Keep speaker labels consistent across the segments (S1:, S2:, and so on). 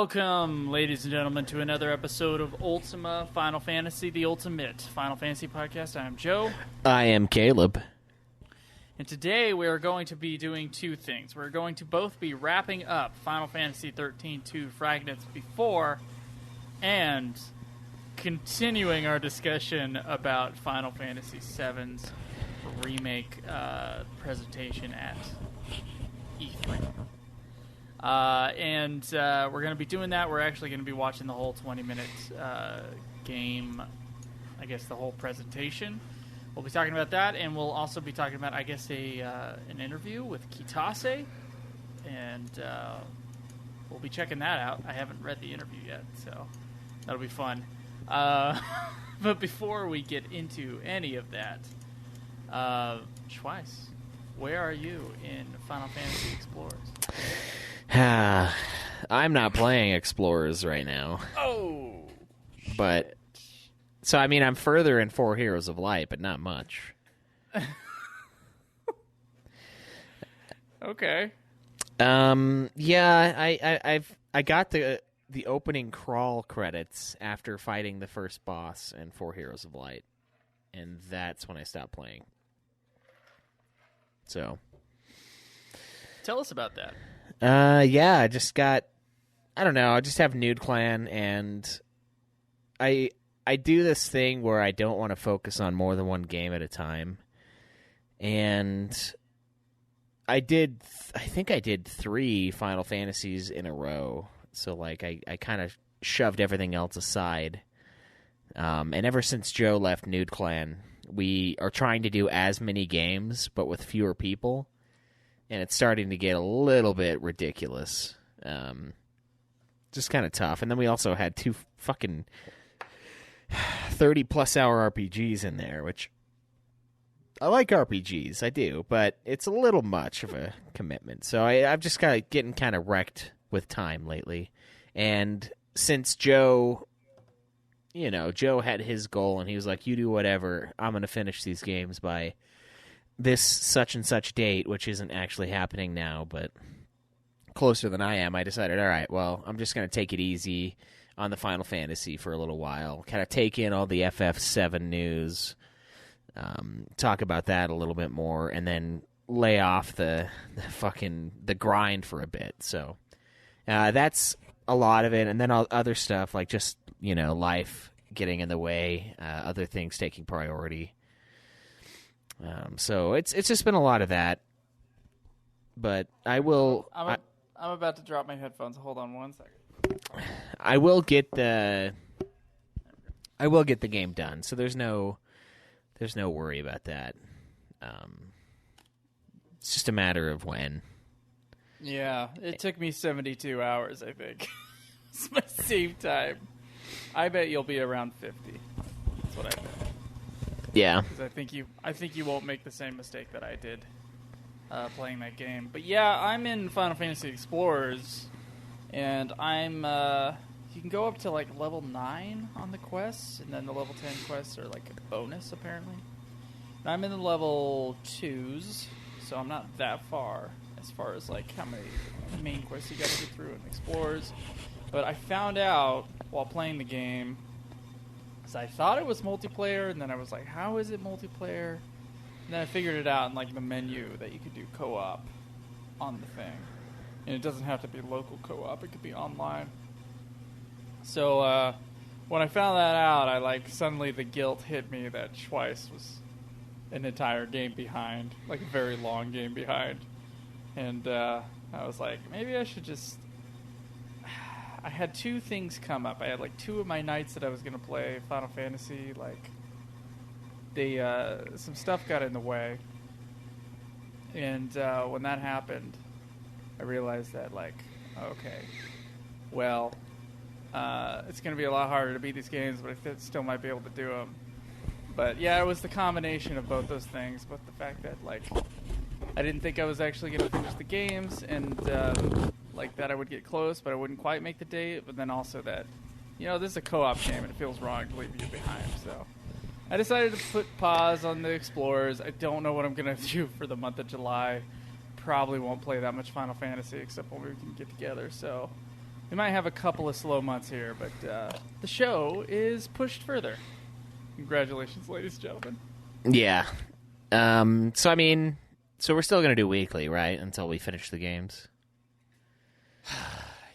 S1: Welcome, ladies and gentlemen, to another episode of Ultima Final Fantasy, the ultimate Final Fantasy podcast. I am Joe.
S2: I am Caleb.
S1: And today we are going to be doing two things. We're going to both be wrapping up Final Fantasy 13-2 Fragments Before and continuing our discussion about Final Fantasy VII's Remake presentation at E3. And we're going to be doing that. We're actually going to be watching the whole 20-minute game, I guess the whole presentation. We'll be talking about that, and we'll also be talking about, I guess, an interview with Kitase, and we'll be checking that out. I haven't read the interview yet, so that'll be fun. But before we get into any of that, Schweiss, where are you in Final Fantasy Explorers?
S2: I'm not playing Explorers right now.
S1: Oh!
S2: But, so I mean, I'm further in 4 Heroes of Light, but not much.
S1: Okay.
S2: Yeah, I got the opening crawl credits after fighting the first boss in 4 Heroes of Light, and that's when I stopped playing. So,
S1: tell us about that.
S2: Yeah, I just got, I don't know, I just have Nude Clan, and I do this thing where I don't want to focus on more than one game at a time, and I think I did 3 Final Fantasies in a row, so like I kind of shoved everything else aside, and ever since Joe left Nude Clan, we are trying to do as many games, but with fewer people. And it's starting to get a little bit ridiculous. Just kind of tough. And then we also had 2 fucking 30-plus hour RPGs in there, which I like RPGs, I do, but it's a little much of a commitment. So I've just got getting kind of wrecked with time lately. And since Joe had his goal, and he was like, you do whatever, I'm going to finish these games by this such and such date, which isn't actually happening now, but closer than I am, I decided, all right, well, I'm just going to take it easy on the Final Fantasy for a little while, kind of take in all the FF7 news, talk about that a little bit more, and then lay off the grind for a bit. So that's a lot of it, and then other stuff, like just, life getting in the way, other things taking priority. So it's just been a lot of that, but I'm
S1: about to drop my headphones. Hold on one second.
S2: I will get the game done. So there's no worry about that. It's just a matter of when.
S1: Yeah, it took me 72 hours, I think. It's my save time. I bet you'll be around 50. That's what I bet.
S2: Yeah,
S1: because I think you won't make the same mistake that I did playing that game. But yeah, I'm in Final Fantasy Explorers, and I'm you can go up to like level 9 on the quests, and then the level 10 quests are like a bonus apparently. And I'm in the level 2s, so I'm not that far as like how many main quests you got to get through in Explorers. But I found out while playing the game. So I thought it was multiplayer, and then I was like, how is it multiplayer? And then I figured it out in like the menu that you could do co-op on the thing. And it doesn't have to be local co-op, it could be online. So when I found that out, suddenly the guilt hit me that Schweiss was an entire game behind, like a very long game behind. And I was like, maybe I should just... I had 2 things come up. I had like 2 of my nights that I was going to play Final Fantasy. Like, some stuff got in the way. And when that happened, I realized that, like, okay, well, it's going to be a lot harder to beat these games, but I still might be able to do them. But yeah, it was the combination of both those things. But the fact that, like, I didn't think I was actually going to finish the games, and like that I would get close, but I wouldn't quite make the date. But then also that, this is a co-op game, and it feels wrong to leave you behind. So I decided to put pause on the Explorers. I don't know what I'm going to do for the month of July. Probably won't play that much Final Fantasy, except when we can get together. So We might have a couple of slow months here, but the show is pushed further. Congratulations, ladies and gentlemen.
S2: Yeah. So we're still going to do weekly, right? Until we finish the games.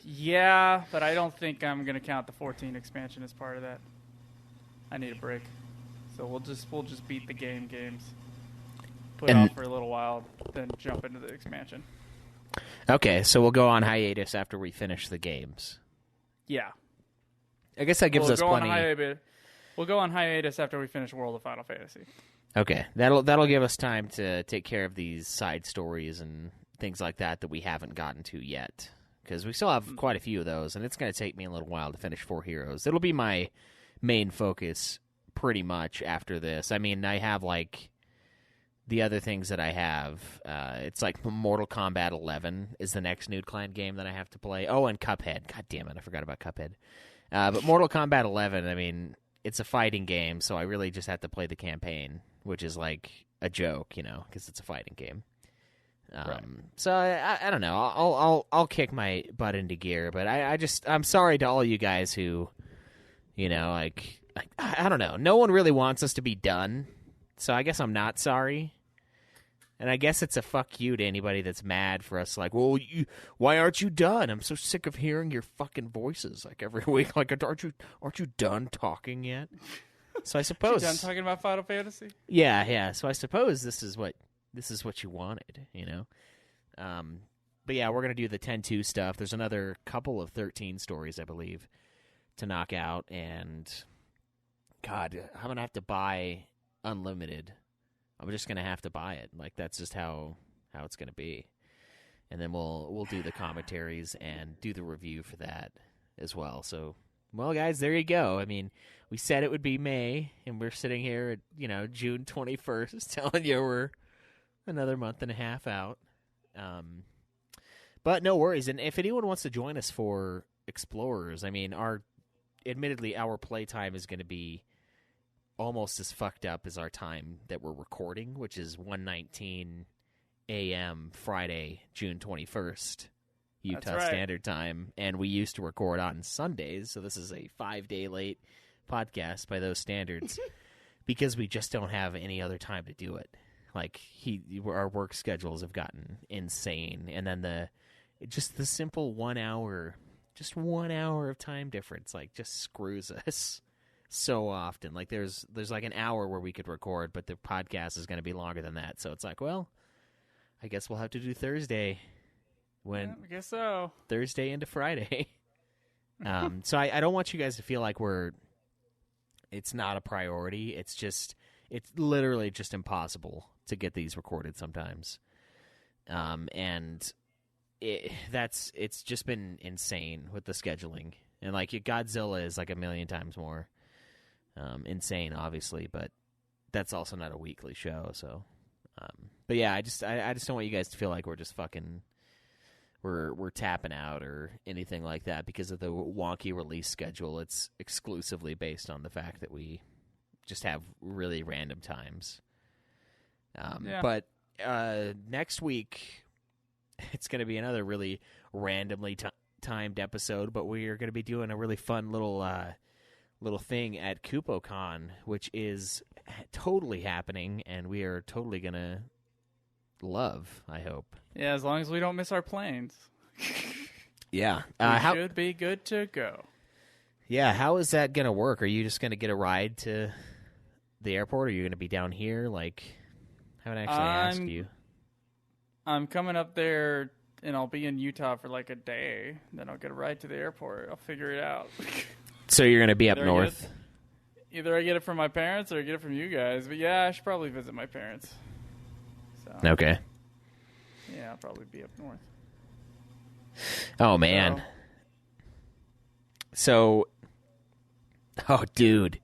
S1: Yeah, but I don't think I'm going to count the 14 expansion as part of that. I need a break. So we'll just beat the games. Put off for a little while, then jump into the expansion.
S2: Okay, so we'll go on hiatus after we finish the games.
S1: Yeah.
S2: I guess that gives us plenty.
S1: We'll go on hiatus after we finish World of Final Fantasy.
S2: Okay, that'll give us time to take care of these side stories and things like that we haven't gotten to yet. Because we still have quite a few of those, and it's going to take me a little while to finish 4 Heroes. It'll be my main focus pretty much after this. I mean, I have, like, the other things that I have. It's like Mortal Kombat 11 is the next Nude Clan game that I have to play. Oh, and Cuphead. God damn it, I forgot about Cuphead. But Mortal Kombat 11, I mean, it's a fighting game, so I really just have to play the campaign, which is like a joke, because it's a fighting game.
S1: Right.
S2: So I don't know. I'll kick my butt into gear, but I'm sorry to all you guys who, like I don't know. No one really wants us to be done, so I guess I'm not sorry. And I guess it's a fuck you to anybody that's mad for us. Like, well, why aren't you done? I'm so sick of hearing your fucking voices like every week. Like, aren't you done talking yet? So I suppose
S1: you done talking about Final Fantasy?
S2: Yeah. So I suppose this is what you wanted, But yeah, we're gonna do the 10-2 stuff. There's another couple of 13 stories, I believe, to knock out, and God, I'm gonna have to buy Unlimited. I'm just gonna have to buy it. Like, that's just how it's gonna be. And then we'll do the commentaries and do the review for that as well. So, well, guys, there you go. I mean, we said it would be May, and we're sitting here at June 21st, telling you we're another month and a half out. But no worries. And if anyone wants to join us for Explorers, I mean, admittedly, our playtime is going to be almost as fucked up as our time that we're recording, which is 1:19 a.m. Friday, June 21st, Utah Standard Time. And we used to record on Sundays, so this is a 5-day late podcast by those standards because we just don't have any other time to do it. Like, our work schedules have gotten insane, and then the simple 1 hour, just 1 hour of time difference, like, just screws us so often. Like, there's like an hour where we could record, but the podcast is going to be longer than that. So it's like, well, I guess we'll have to do Thursday. I
S1: guess so.
S2: Thursday into Friday. So I don't want you guys to feel like it's not a priority. It's literally just impossible to get these recorded sometimes. And it's just been insane with the scheduling. And like, Godzilla is like a million times more insane, obviously, but that's also not a weekly show. So, but yeah, I just don't want you guys to feel like we're just fucking we're tapping out or anything like that because of the wonky release schedule. It's exclusively based on the fact that we just have really random times. But next week, it's going to be another really randomly timed episode, but we are going to be doing a really fun little thing at KupoCon, which is totally happening, and we are totally going to love, I hope.
S1: Yeah, as long as we don't miss our planes.
S2: Yeah.
S1: We should be good to go.
S2: Yeah, how is that going to work? Are you just going to get a ride to the airport, or are you going to be down here? Like, I haven't actually asked you.
S1: I'm coming up there, and I'll be in Utah for like a day. Then I'll get a ride to the airport. I'll figure it out.
S2: So you're going to be up north?
S1: Either I get it from my parents or I get it from you guys. But yeah, I should probably visit my parents. So,
S2: okay.
S1: Yeah, I'll probably be up north.
S2: Oh, man. So, oh, dude.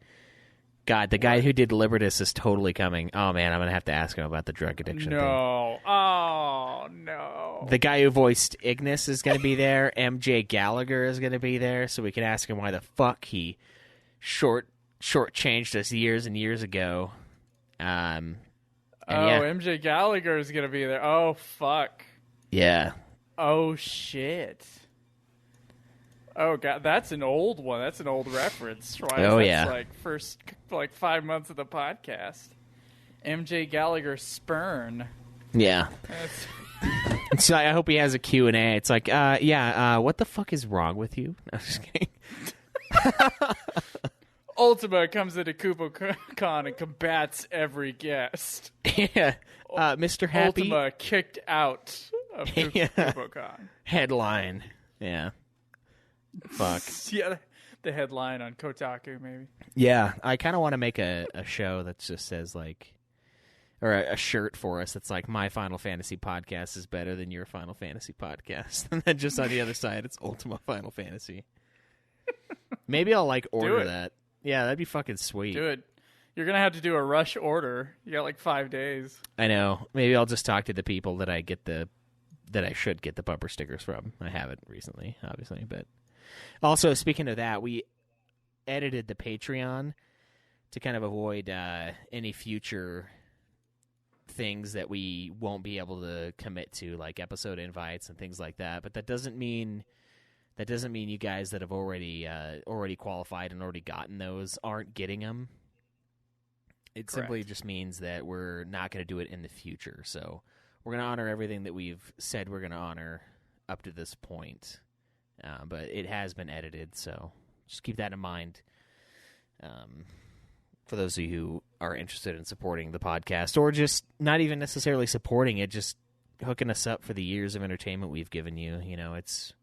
S2: God, the guy who did Libertas is totally coming. Oh, man, I'm going to have to ask him about the drug addiction thing.
S1: Oh, no.
S2: The guy who voiced Ignis is going to be there. MJ Gallagher is going to be there, so we can ask him why the fuck he shortchanged us years and years ago.
S1: MJ Gallagher is going to be there. Oh, fuck.
S2: Yeah.
S1: Oh, shit. Oh god, that's an old one. That's an old reference. Right?
S2: Oh,
S1: That's
S2: yeah.
S1: like first 5 months of the podcast. MJ Gallagher Spurn.
S2: Yeah.
S1: That's...
S2: So I hope he has a Q&A. It's like, what the fuck is wrong with you? No, I'm just kidding.
S1: Ultima comes into KupoCon and combats every guest.
S2: Yeah. Mr. Happy.
S1: Ultima kicked out of KupoCon.
S2: Headline. Yeah. Fuck.
S1: Yeah, the headline on Kotaku, maybe.
S2: Yeah, I kind of want to make a show that just says, like, or a shirt for us that's like, my Final Fantasy podcast is better than your Final Fantasy podcast. And then just on the other side, it's Ultima Final Fantasy. Maybe I'll, like, order that. Yeah, that'd be fucking sweet.
S1: Do it. You're going to have to do a rush order. You got, like, 5 days.
S2: I know. Maybe I'll just talk to the people that I should get the bumper stickers from. I haven't recently, obviously, but... Also, speaking of that, we edited the Patreon to kind of avoid any future things that we won't be able to commit to, like episode invites and things like that. But that doesn't mean you guys that have already qualified and already gotten those aren't getting them. It simply just means that we're not going to do it in the future. So we're going to honor everything that we've said we're going to honor up to this point. But it has been edited, so just keep that in mind. For those of you who are interested in supporting the podcast, or just not even necessarily supporting it, just hooking us up for the years of entertainment we've given you. You know, it's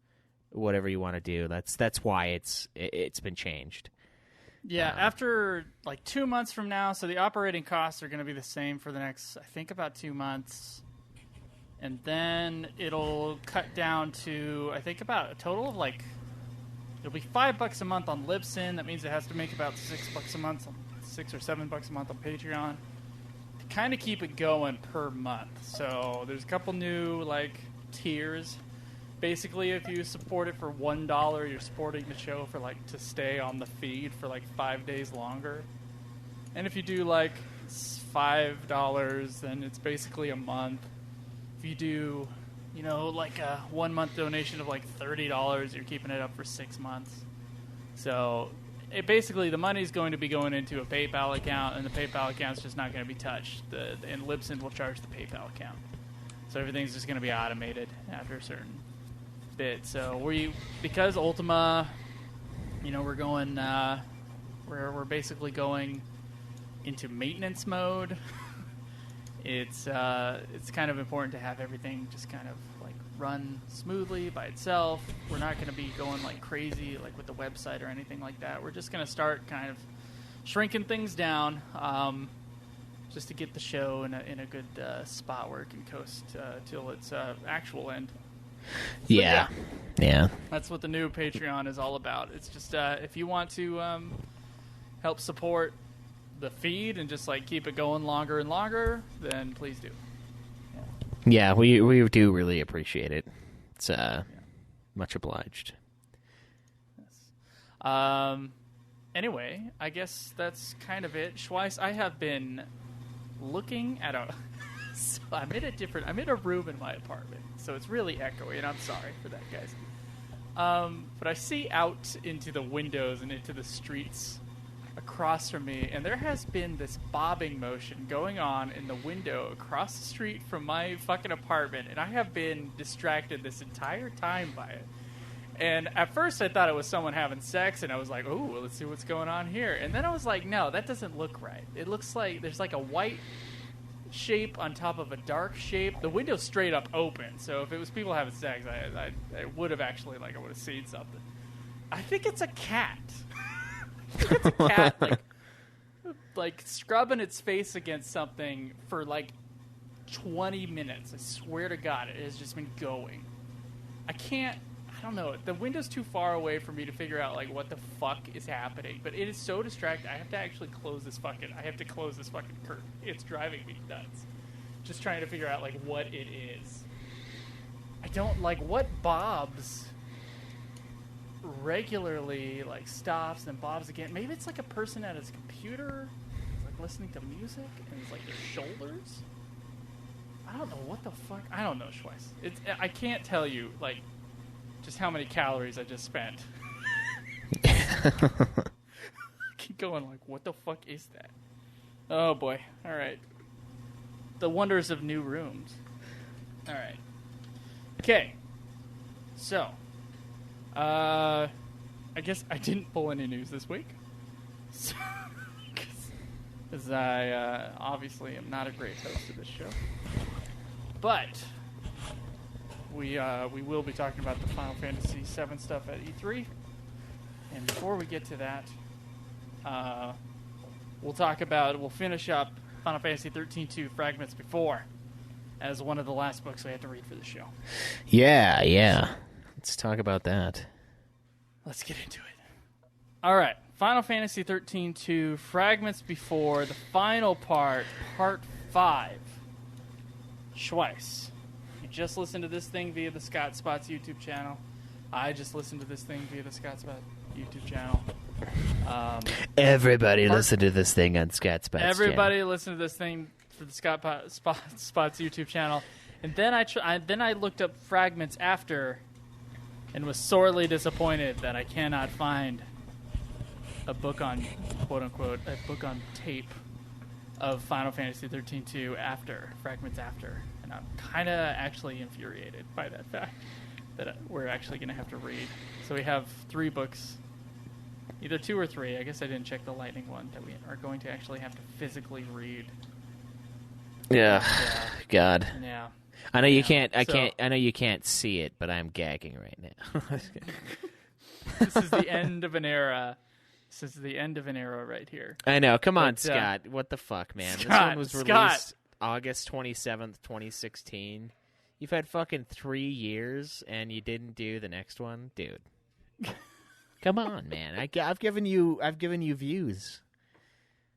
S2: whatever you want to do. That's why it's been changed.
S1: Yeah, after like 2 months from now, so the operating costs are going to be the same for the next, I think, about 2 months. And then it'll cut down to, I think, about a total of like, it'll be $5 a month on Libsyn. That means it has to make about $6 a month, $6 or $7 a month on Patreon to kind of keep it going per month. So there's a couple new like tiers. Basically, if you support it for $1, you're supporting the show for like to stay on the feed for like 5 days longer. And if you do like $5, then it's basically a month. If you do, you know, like a 1 month donation of like $30, you're keeping it up for 6 months. So it basically, the money's going to be going into a PayPal account, and the PayPal account's just not going to be touched. And Libsyn will charge the PayPal account. So everything's just going to be automated after a certain bit. So because Ultima, you know, we're going, we're basically going into maintenance mode. It's kind of important to have everything just kind of like run smoothly by itself. We're not going to be going like crazy like with the website or anything like that. We're just going to start kind of shrinking things down, just to get the show in a good spot where it can coast till its actual end.
S2: Yeah.
S1: That's what the new Patreon is all about. It's just if you want to help support the feed and just like keep it going longer and longer, then please do.
S2: Yeah, we do really appreciate it. It's much obliged.
S1: Yes. Anyway, I guess that's kind of it. Schweiss, I have been looking at so I'm in a room in my apartment, so it's really echoey, and I'm sorry for that, guys. But I see out into the windows and into the streets across from me, and there has been this bobbing motion going on in the window across the street from my fucking apartment, and I have been distracted this entire time by it. And at first I thought it was someone having sex, and I was like, oh, well, let's see what's going on here. And then I was like, no, that doesn't look right. It looks like there's like a white shape on top of a dark shape. The window's straight up open, so if it was people having sex, I would have actually, like, I would have seen something. I think it's a cat. I think it's a cat, like scrubbing its face against something for like 20 minutes. I swear to God, it has just been going. I don't know. The window's too far away for me to figure out like what the fuck is happening. But it is so distracting. I have to actually close this fucking curtain. It's driving me nuts. Just trying to figure out like what it is. I don't like what bobs regularly like stops and bobs again. Maybe it's like a person at his computer, like listening to music, and it's like their shoulders. I don't know what the fuck. I don't know, Schweiss. I can't tell you like just how many calories I just spent Keep going, like, what the fuck is that? Oh, boy. All right. The wonders of new rooms. All right. Okay. So, I guess I didn't pull any news this week. Because I obviously am not a great host of this show. But we will be talking about the Final Fantasy VII stuff at E3. And before we get to that, we'll finish up Final Fantasy 13-2 Fragments Before as one of the last books we had to read for the show.
S2: Yeah. Let's talk about that.
S1: Let's get into it. All right. Final Fantasy 13-2 Fragments Before, the final part, Part 5. Schweiss. You just listened to this thing via the Scott Spots YouTube channel. I just listened to this thing via the Scott Spots YouTube channel.
S2: Everybody listen to this thing on Scott Spots.
S1: Everybody listen to this thing for the Scott Spots YouTube channel. And then I looked up Fragments after and was sorely disappointed that I cannot find a book on, quote-unquote, a book on tape of Final Fantasy 13-2 after, Fragments after. And I'm kind of actually infuriated by that fact that we're actually going to have to read. So we have 3 books, either 2 or 3. I guess I didn't check the Lightning one, that we are going to actually have to physically read.
S2: Yeah. God.
S1: Yeah.
S2: I know you can't. I know you can't see it, but I'm gagging right now.
S1: This is the end of an era. This is the end of an era right here.
S2: I know. Come on, Scott. What the fuck, man? This one was released August 27th, 2016. You've had fucking 3 years, and you didn't do the next one, dude. Come on, man. I've given you views.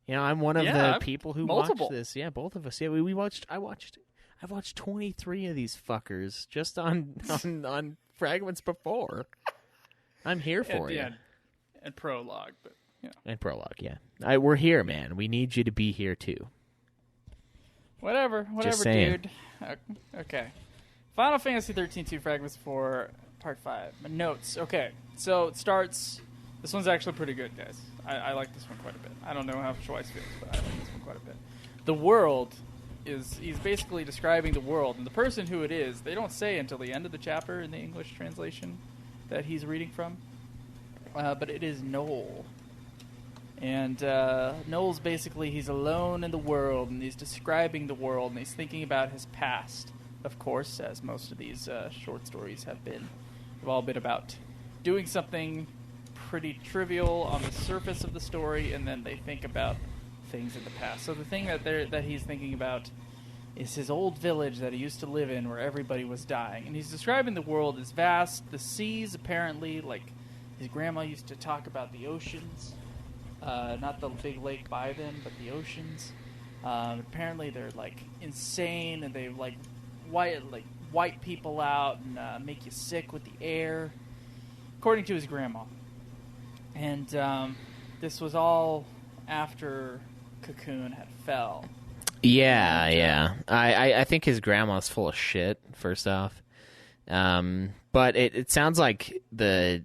S2: You know, I'm one of the people who watched this. Yeah, both of us. Yeah, I've watched 23 of these fuckers just on Fragments Before. I'm here for you.
S1: And prologue, but yeah.
S2: And prologue, yeah. We're here, man. We need you to be here too.
S1: Whatever, dude. Okay. Final Fantasy 13-2 Fragments Before Part 5. My notes. Okay, so it starts. This one's actually pretty good, guys. I like this one quite a bit. I don't know how Schweiss feels, but I like this one quite a bit. The world he's basically describing the world, and the person who it is, they don't say until the end of the chapter in the English translation that he's reading from. But it is Noel. And Noel's basically, he's alone in the world, and he's describing the world, and he's thinking about his past. Of course, as most of these short stories have been. They've all been about doing something pretty trivial on the surface of the story, and then they think about things in the past. So the thing that he's thinking about is his old village that he used to live in where everybody was dying. And he's describing the world as vast. The seas, apparently, like his grandma used to talk about the oceans. Not the big lake by them, but the oceans. Apparently they're like insane, and they like wipe people out and make you sick with the air, according to his grandma. And this was all after Cocoon had fell.
S2: Yeah. I think his grandma's full of shit, first off. But it sounds like the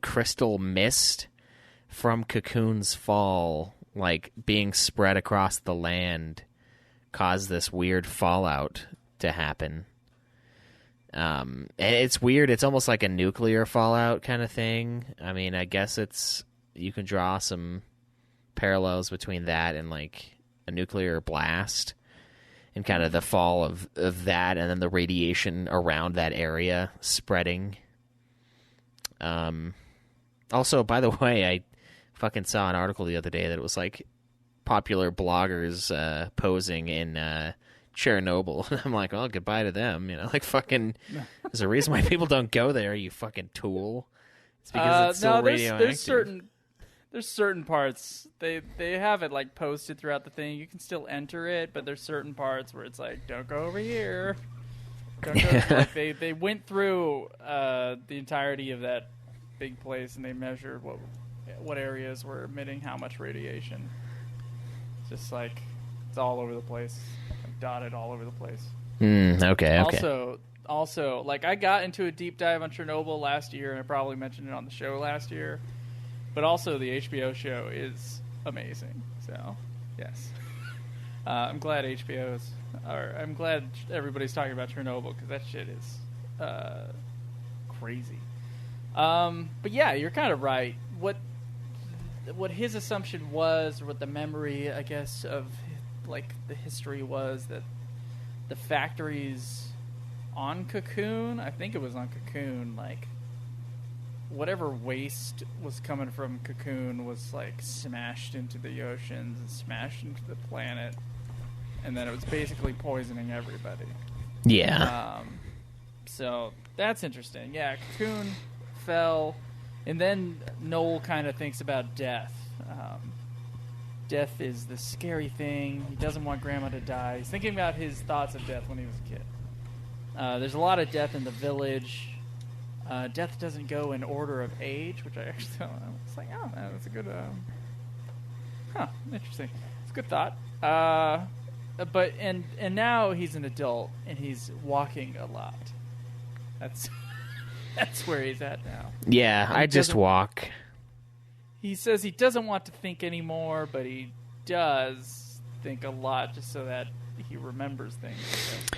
S2: crystal mist from Cocoon's fall, like being spread across the land, caused this weird fallout to happen. And it's weird. It's almost like a nuclear fallout kind of thing. I mean, I guess you can draw some parallels between that and like a nuclear blast and kind of the fall of that, and then the radiation around that area spreading. Also, by the way, I fucking saw an article the other day that it was like popular bloggers posing in Chernobyl. I'm like, well, goodbye to them. You know, like fucking. There's a reason why people don't go there. You fucking tool. It's because it's still radioactive.
S1: There's certain parts they have it like posted throughout the thing. You can still enter it, but there's certain parts where it's like, don't go over here. Don't go. Like they went through the entirety of that big place, and they measured what areas were emitting how much radiation. It's just like it's all over the place, like dotted all over the place.
S2: Okay.
S1: Also, like I got into a deep dive on Chernobyl last year, and I probably mentioned it on the show last year. but also the HBO show is amazing. So, yes. I'm glad I'm glad everybody's talking about Chernobyl, because that shit is crazy. But yeah, you're kind of right. What his assumption was, or what the memory, I guess, of like the history was, that the factories on Cocoon, I think it was on Cocoon, like whatever waste was coming from Cocoon was like smashed into the oceans and smashed into the planet, and then it was basically poisoning everybody.
S2: Yeah.
S1: So that's interesting. Yeah, Cocoon fell, and then Noel kind of thinks about death. Death is the scary thing. He doesn't want Grandma to die. He's thinking about his thoughts of death when he was a kid. There's a lot of death in the village. Death doesn't go in order of age, which I actually thought, it's like, oh, man, that's a good, interesting. It's a good thought. But now he's an adult and he's walking a lot. That's where he's at now.
S2: Yeah, I just walk.
S1: He says he doesn't want to think anymore, but he does think a lot, just so that he remembers things.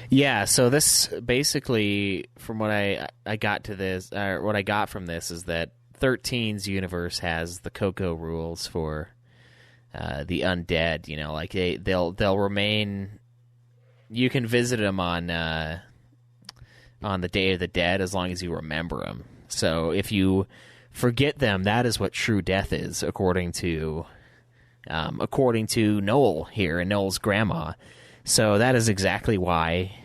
S2: Yeah, so this basically, from what I got to this, or what I got from this, is that 13's universe has the Coco rules for the undead. You know, like they'll remain. You can visit them on the Day of the Dead as long as you remember them. So if you forget them, that is what true death is, according to Noel here and Noel's grandma. So that is exactly why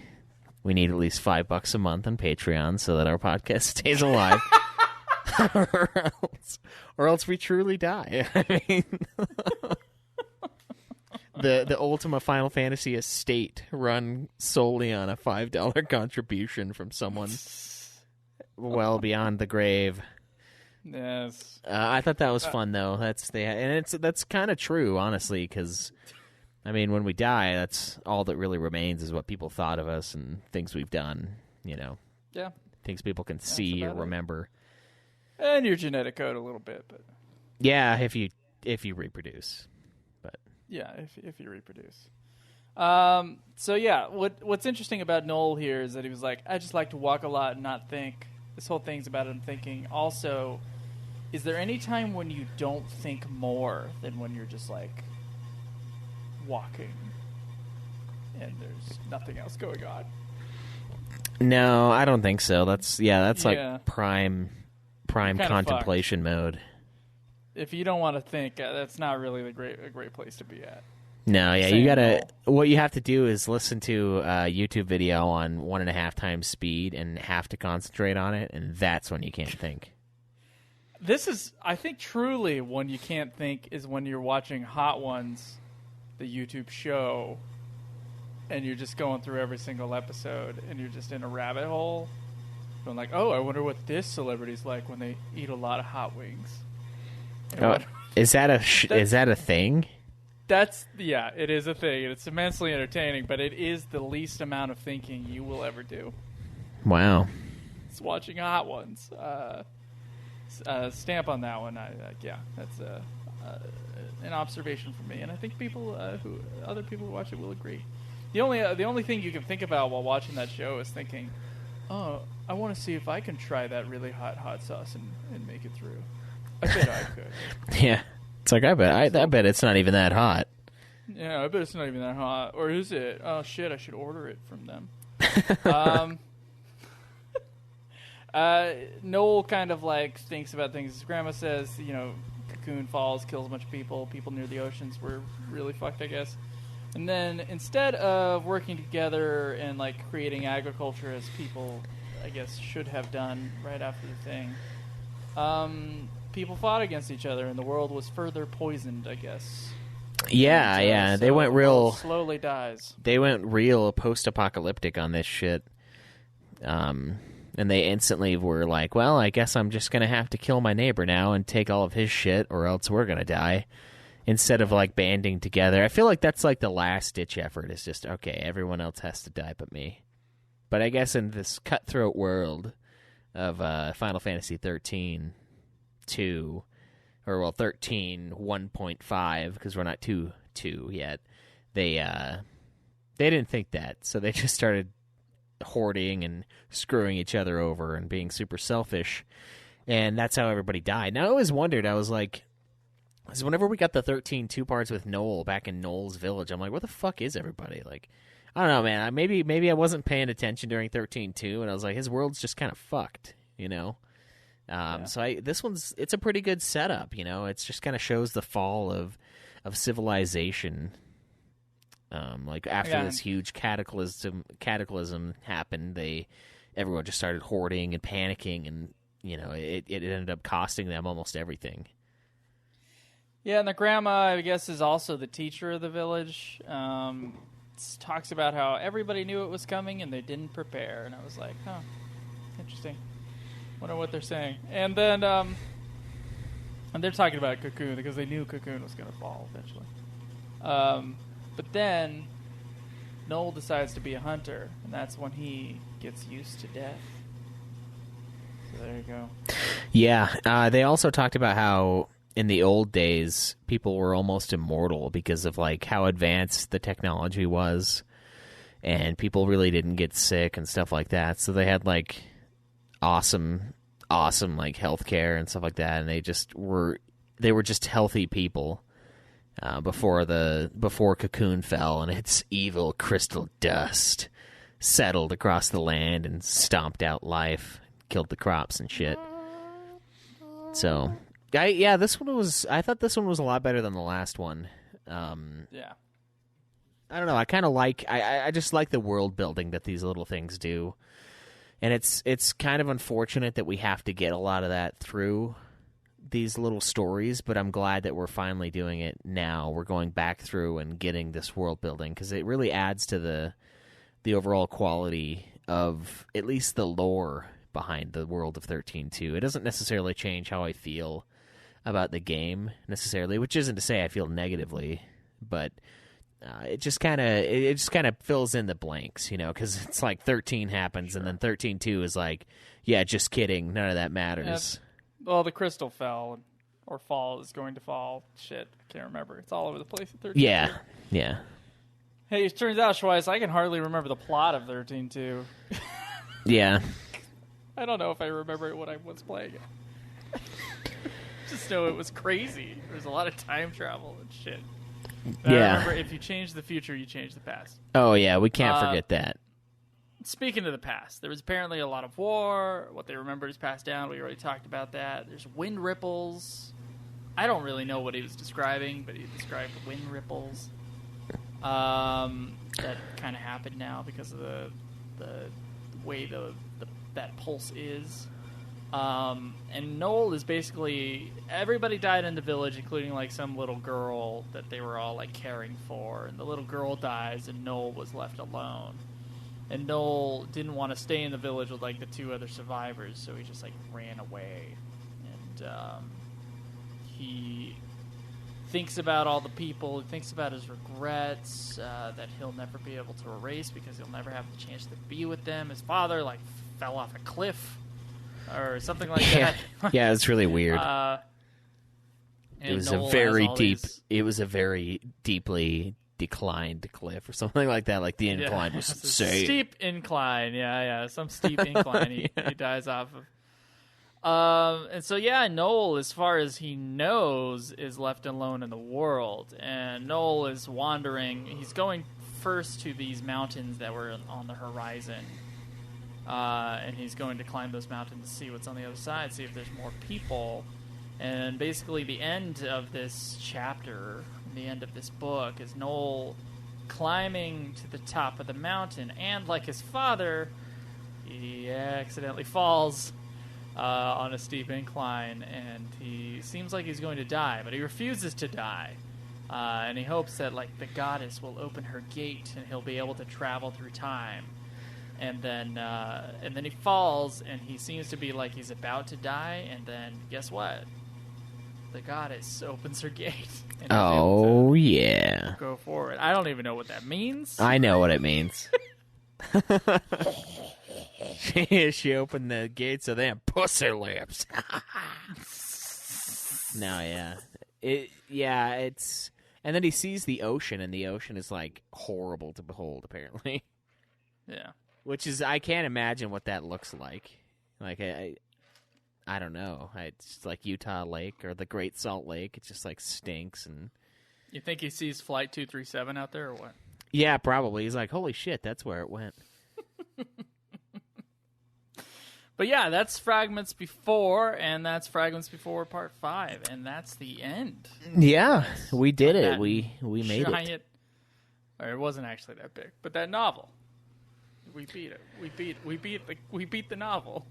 S2: we need at least $5 a month on Patreon so that our podcast stays alive, or else we truly die. I mean, the Ultima Final Fantasy estate run solely on a $5 contribution from someone well beyond the grave.
S1: Yes.
S2: I thought that was fun though. That's kind of true, honestly, because I mean, when we die, that's all that really remains is what people thought of us and things we've done. You know.
S1: Yeah.
S2: Things people can see or remember.
S1: And your genetic code a little bit, but
S2: yeah, if you reproduce. But
S1: yeah, if you reproduce. So yeah, what's interesting about Noel here is that he was like, I just like to walk a lot and not think. This whole thing's about him thinking. Also, is there any time when you don't think more than when you're just like walking and there's nothing else going on?
S2: No, I don't think so. That's like prime contemplation mode.
S1: If you don't want to think, that's not really a great place to be at.
S2: No, yeah, you gotta. What you have to do is listen to a YouTube video on 1.5 times speed and have to concentrate on it, and that's when you can't think.
S1: This is, I think, truly when you can't think is when you're watching Hot Ones, the YouTube show, and you're just going through every single episode, and you're just in a rabbit hole, going like, oh, I wonder what this celebrity's like when they eat a lot of hot wings.
S2: Is that a thing?
S1: It is a thing, and it's immensely entertaining, but it is the least amount of thinking you will ever do.
S2: Wow.
S1: It's watching Hot Ones. Stamp on that one. That's an observation from me, and I think other people who watch it will agree. The only thing you can think about while watching that show is thinking, oh, I want to see if I can try that really hot sauce and make it through. I bet I could.
S2: Yeah. It's like, I bet it's not even that hot.
S1: Yeah, I bet it's not even that hot. Or is it? Oh, shit, I should order it from them. Noel kind of like thinks about things. His grandma says, Cocoon falls, kills a bunch of people. People near the oceans were really fucked, I guess. And then instead of working together and like creating agriculture as people, I guess, should have done right after the thing, people fought against each other, and the world was further poisoned, I guess.
S2: Yeah. They went real.
S1: Slowly dies.
S2: They went real post-apocalyptic on this shit. And they instantly were like, well, I guess I'm just going to have to kill my neighbor now and take all of his shit, or else we're going to die. Instead of like banding together. I feel like that's like the last-ditch effort. Is just, okay, everyone else has to die but me. But I guess in this cutthroat world of Final Fantasy 13... 2, or well, 13 1.5, because we're not 2.2 yet. They didn't think that, so they just started hoarding and screwing each other over and being super selfish, and that's how everybody died. Now I always wondered, I was like, because whenever we got the 13 2 parts with Noel back in Noel's village, I'm like, where the fuck is everybody? Like, I don't know, man. Maybe I wasn't paying attention during 13.2, and I was like, his world's just kind of fucked, you know. So it's a pretty good setup, you know. It's just kind of shows the fall of civilization. Like after this huge cataclysm happened, everyone just started hoarding and panicking, and you know, it ended up costing them almost everything.
S1: Yeah, and the grandma, I guess, is also the teacher of the village. Talks about how everybody knew it was coming and they didn't prepare, and I was like, huh, interesting. Wonder what they're saying. And then, and they're talking about Cocoon because they knew Cocoon was going to fall eventually. But then Noel decides to be a hunter, and that's when he gets used to death. So there you go.
S2: Yeah, they also talked about how in the old days people were almost immortal because of like how advanced the technology was, and people really didn't get sick and stuff like that. So they had like awesome like healthcare and stuff like that, and they were just healthy people before Cocoon fell and its evil crystal dust settled across the land and stomped out life, killed the crops and shit. So I thought this one was a lot better than the last one.
S1: Yeah.
S2: I don't know. I kind of I just like the world building that these little things do. And it's kind of unfortunate that we have to get a lot of that through these little stories, but I'm glad that we're finally doing it now. We're going back through and getting this world building because it really adds to the overall quality of at least the lore behind the world of 13.2. It doesn't necessarily change how I feel about the game necessarily, which isn't to say I feel negatively, but it just kind of fills in the blanks, you know, because it's like 13 happens, and then 13.2 is like, yeah, just kidding, none of that matters.
S1: Well, the crystal fell, or is going to fall. Shit, I can't remember. It's all over the place at 13.2.
S2: Yeah.
S1: Hey, it turns out, Schweiss, I can hardly remember the plot of 13.2.
S2: Yeah.
S1: I don't know if I remember it when I was playing it. Just know it was crazy. There's a lot of time travel and shit. But I remember, if you change the future, you change the past.
S2: Oh, yeah, we can't forget that.
S1: Speaking of the past, there was apparently a lot of war. What they remembered is passed down. We already talked about that. There's wind ripples. I don't really know what he was describing, but he described wind ripples. That kind of happened now because of the way that pulse is. And Noel is basically, everybody died in the village, including like some little girl that they were all like caring for. And the little girl dies, and Noel was left alone. And Noel didn't want to stay in the village with like the two other survivors, so he just like ran away. And he thinks about all the people. He thinks about his regrets that he'll never be able to erase because he'll never have the chance to be with them. His father like fell off a cliff or something like that.
S2: Yeah, it's really weird. It was
S1: Noel
S2: a very deeply declined cliff or something like that. Like the incline was
S1: steep incline. Yeah, some steep incline he dies off of. And so Noel, as far as he knows, is left alone in the world. And Noel is wandering. He's going first to these mountains that were on the horizon. And he's going to climb those mountains to see what's on the other side, see if there's more people. And basically the end of this chapter, the end of this book, is Noel climbing to the top of the mountain, and like his father, he accidentally falls on a steep incline, and he seems like he's going to die, but he refuses to die. And he hopes that like the goddess will open her gate and he'll be able to travel through time. And then he falls, and he seems to be like he's about to die, and then guess what? The goddess opens her gate. And
S2: oh, yeah.
S1: Go forward. I don't even know what that means.
S2: I know what it means. She opened the gates of them pussy lips. No, yeah. It's... And then he sees the ocean, and the ocean is, like, horrible to behold, apparently.
S1: Yeah.
S2: Which is... I can't imagine what that looks like. Like, I don't know. It's like Utah Lake or the Great Salt Lake. It just, like, stinks. And
S1: You think he sees Flight 237 out there or what?
S2: yeah, probably. He's like, holy shit, that's where it went.
S1: But yeah, that's Fragments Before, and that's Fragments Before Part 5, and that's the end.
S2: Yeah, we did it. We made it.
S1: Or it wasn't actually that big, but that novel. We beat it. We beat the novel.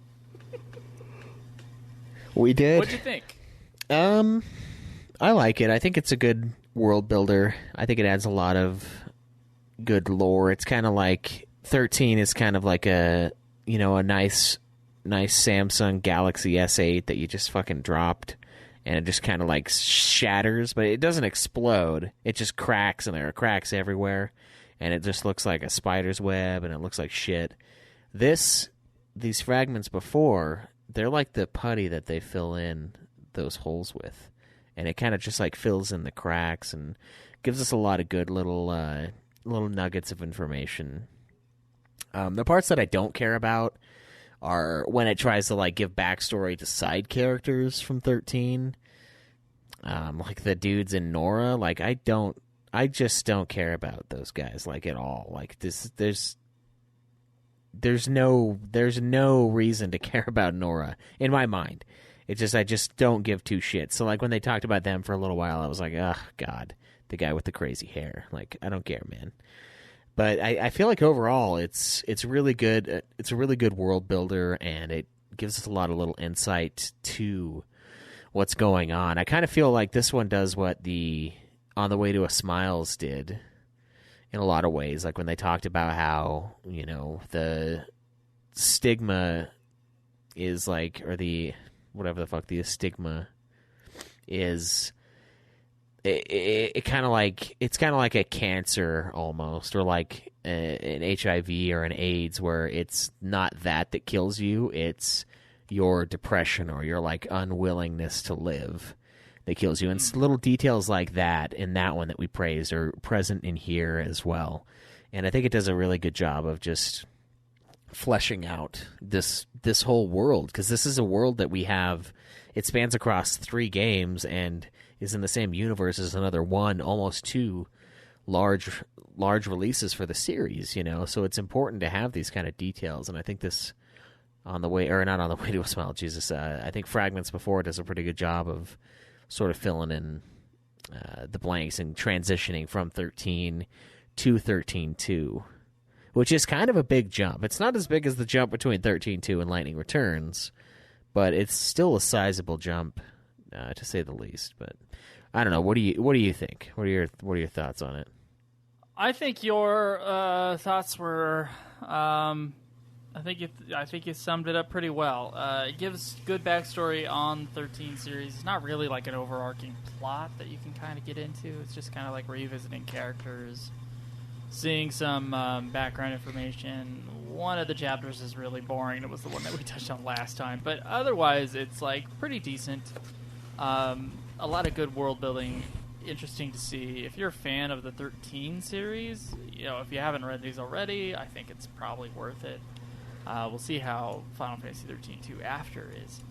S2: We did.
S1: What'd you think?
S2: I like it. I think it's a good world builder. I think it adds a lot of good lore. It's kind of like 13 is kind of like a nice Samsung Galaxy S8 that you just fucking dropped, and it just kind of like shatters, but it doesn't explode. It just cracks, and there are cracks everywhere, and it just looks like a spider's web, and it looks like shit. These Fragments Before, they're like the putty that they fill in those holes with, and it kind of just like fills in the cracks and gives us a lot of good little nuggets of information. The parts that I don't care about are when it tries to like give backstory to side characters from 13, like the dudes in Nora. Like I just don't care about those guys like at all. Like there's no reason to care about Nora in my mind. It's just I just don't give two shits. So like when they talked about them for a little while, I was like, oh god, the guy with the crazy hair. Like I don't care, man. But I feel like overall it's really good. It's a really good world builder, and it gives us a lot of little insight to what's going on. I kind of feel like this one does what the On the Way to a Smiles did in a lot of ways. Like when they talked about how, the stigma is like, or the, whatever the fuck the stigma is... It kind of like it's kind of like a cancer almost, or like an HIV or an AIDS, where it's not that kills you, it's your depression or your like unwillingness to live that kills you. And little details like that in that one that we praised are present in here as well. And I think it does a really good job of just fleshing out this whole world, because this is a world that we have. It spans across 3 games and is in the same universe as another almost 2 large releases for the series, So it's important to have these kind of details, and I think this not On the Way to a Smile, Jesus. I think Fragments Before does a pretty good job of sort of filling in the blanks and transitioning from 13 to 13-2, which is kind of a big jump. It's not as big as the jump between 13-2 and Lightning Returns, but it's still a sizable jump, to say the least. But I don't know. What do you think? What are your thoughts on it?
S1: I think your thoughts were. I think you summed it up pretty well. It gives good backstory on 13 series. It's not really like an overarching plot that you can kind of get into. It's just kind of like revisiting characters, seeing some background information. One of the chapters is really boring. It was the one that we touched on last time. But otherwise, it's like pretty decent. A lot of good world building. Interesting to see. If you're a fan of the 13 series, if you haven't read these already, I think it's probably worth it. We'll see how Final Fantasy 13-2 After is.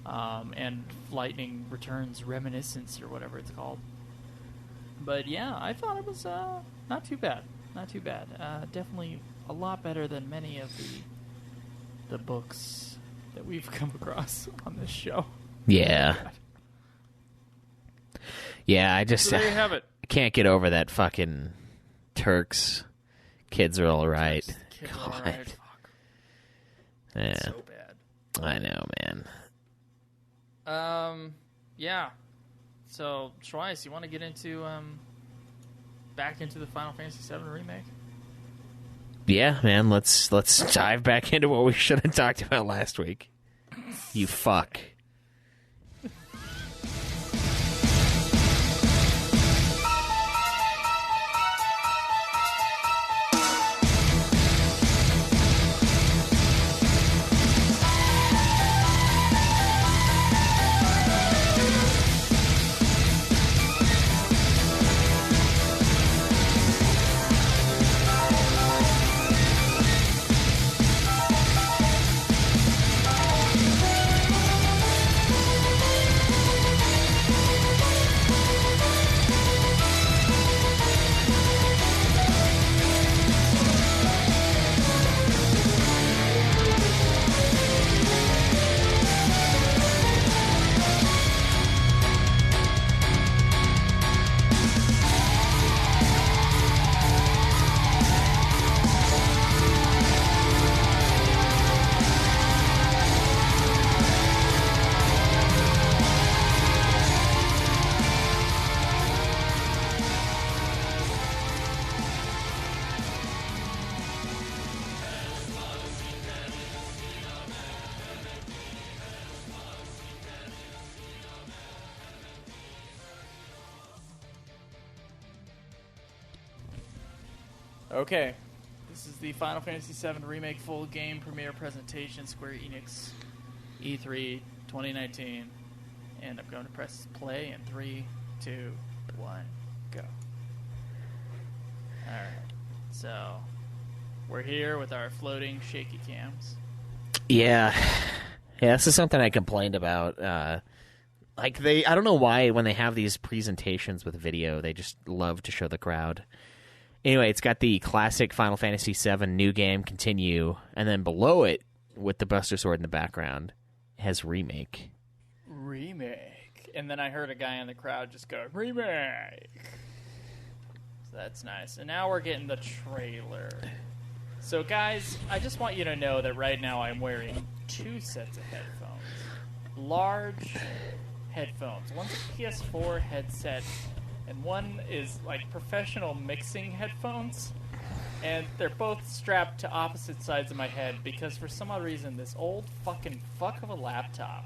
S1: And Lightning Returns Reminiscence, or whatever it's called. But yeah, I thought it was not too bad. Not too bad. Definitely a lot better than many of the books that we've come across on this show.
S2: Yeah. Yeah, I just
S1: so there you have it.
S2: I can't get over that fucking Turks. Kids are all right.
S1: Kids are all right. Fuck.
S2: Yeah.
S1: So bad.
S2: I know, man.
S1: Yeah. So, Schweiss, you want to get into back into the Final Fantasy VII Remake?
S2: Yeah, man. Let's dive back into what we should have talked about last week. You fuck.
S1: Okay. This is the Final Fantasy VII Remake full game premiere presentation, Square Enix E3 2019. And I'm going to press play in 3, 2, 1, go. Alright. So, we're here with our floating shaky cams.
S2: Yeah. Yeah, this is something I complained about. I don't know why when they have these presentations with video, they just love to show the crowd. Anyway, it's got the classic Final Fantasy VII new game continue, and then below it, with the Buster Sword in the background, it has remake.
S1: Remake. And then I heard a guy in the crowd just go, remake. So that's nice. And now we're getting the trailer. So guys, I just want you to know that right now I'm wearing 2 sets of headphones. Large headphones. One's a PS4 headset, and one is like professional mixing headphones. And they're both strapped to opposite sides of my head because for some odd reason this old fucking fuck of a laptop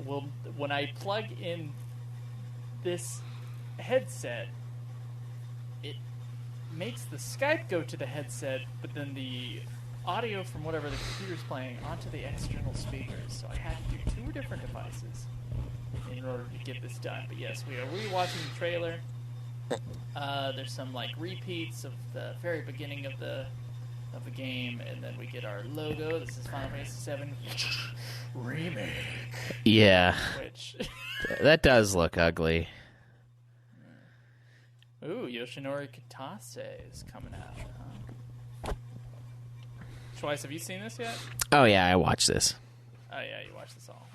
S1: will, when I plug in this headset, it makes the Skype go to the headset, but then the audio from whatever the computer's playing onto the external speakers. So I had to do 2 different devices in order to get this done. But yes, we are rewatching the trailer. There's some like repeats of the very beginning of the game, and then we get our logo. This is Final Fantasy VII Remake.
S2: Yeah.
S1: Which
S2: That does look ugly.
S1: ooh, Yoshinori Kitase is coming out. Twice, have you seen this yet?
S2: Oh, yeah, I watched this.
S1: Oh yeah, you watched this all.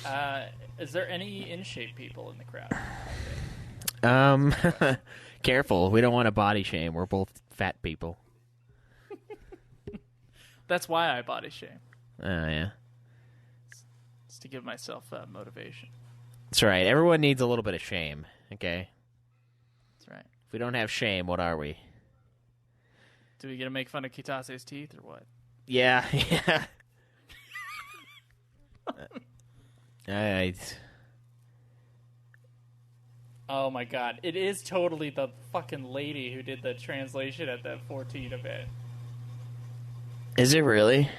S1: Okay. Is there any in-shape people in the crowd?
S2: Careful. We don't want to body shame. We're both fat people.
S1: That's why I body shame.
S2: Oh, yeah.
S1: It's to give myself motivation.
S2: That's right. Everyone needs a little bit of shame, okay?
S1: That's right.
S2: If we don't have shame, what are we?
S1: Do we get to make fun of Kitase's teeth or what?
S2: Yeah, yeah.
S1: Oh my god. It is totally the fucking lady who did the translation at the 14 event.
S2: Is it really?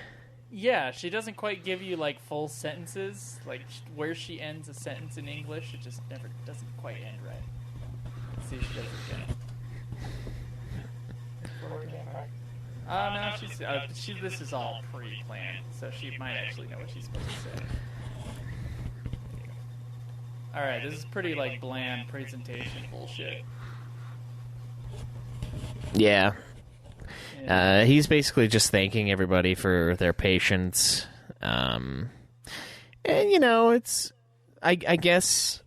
S1: Yeah, she doesn't quite give you like full sentences. Like where she ends a sentence in English, it just never doesn't quite end right. Let's see if she does it again. No, this is all pre-planned, so she might actually know what she's supposed to say. Alright, this is pretty, like, bland presentation bullshit.
S2: Yeah. He's basically just thanking everybody for their patience. And, you know, it's... I guess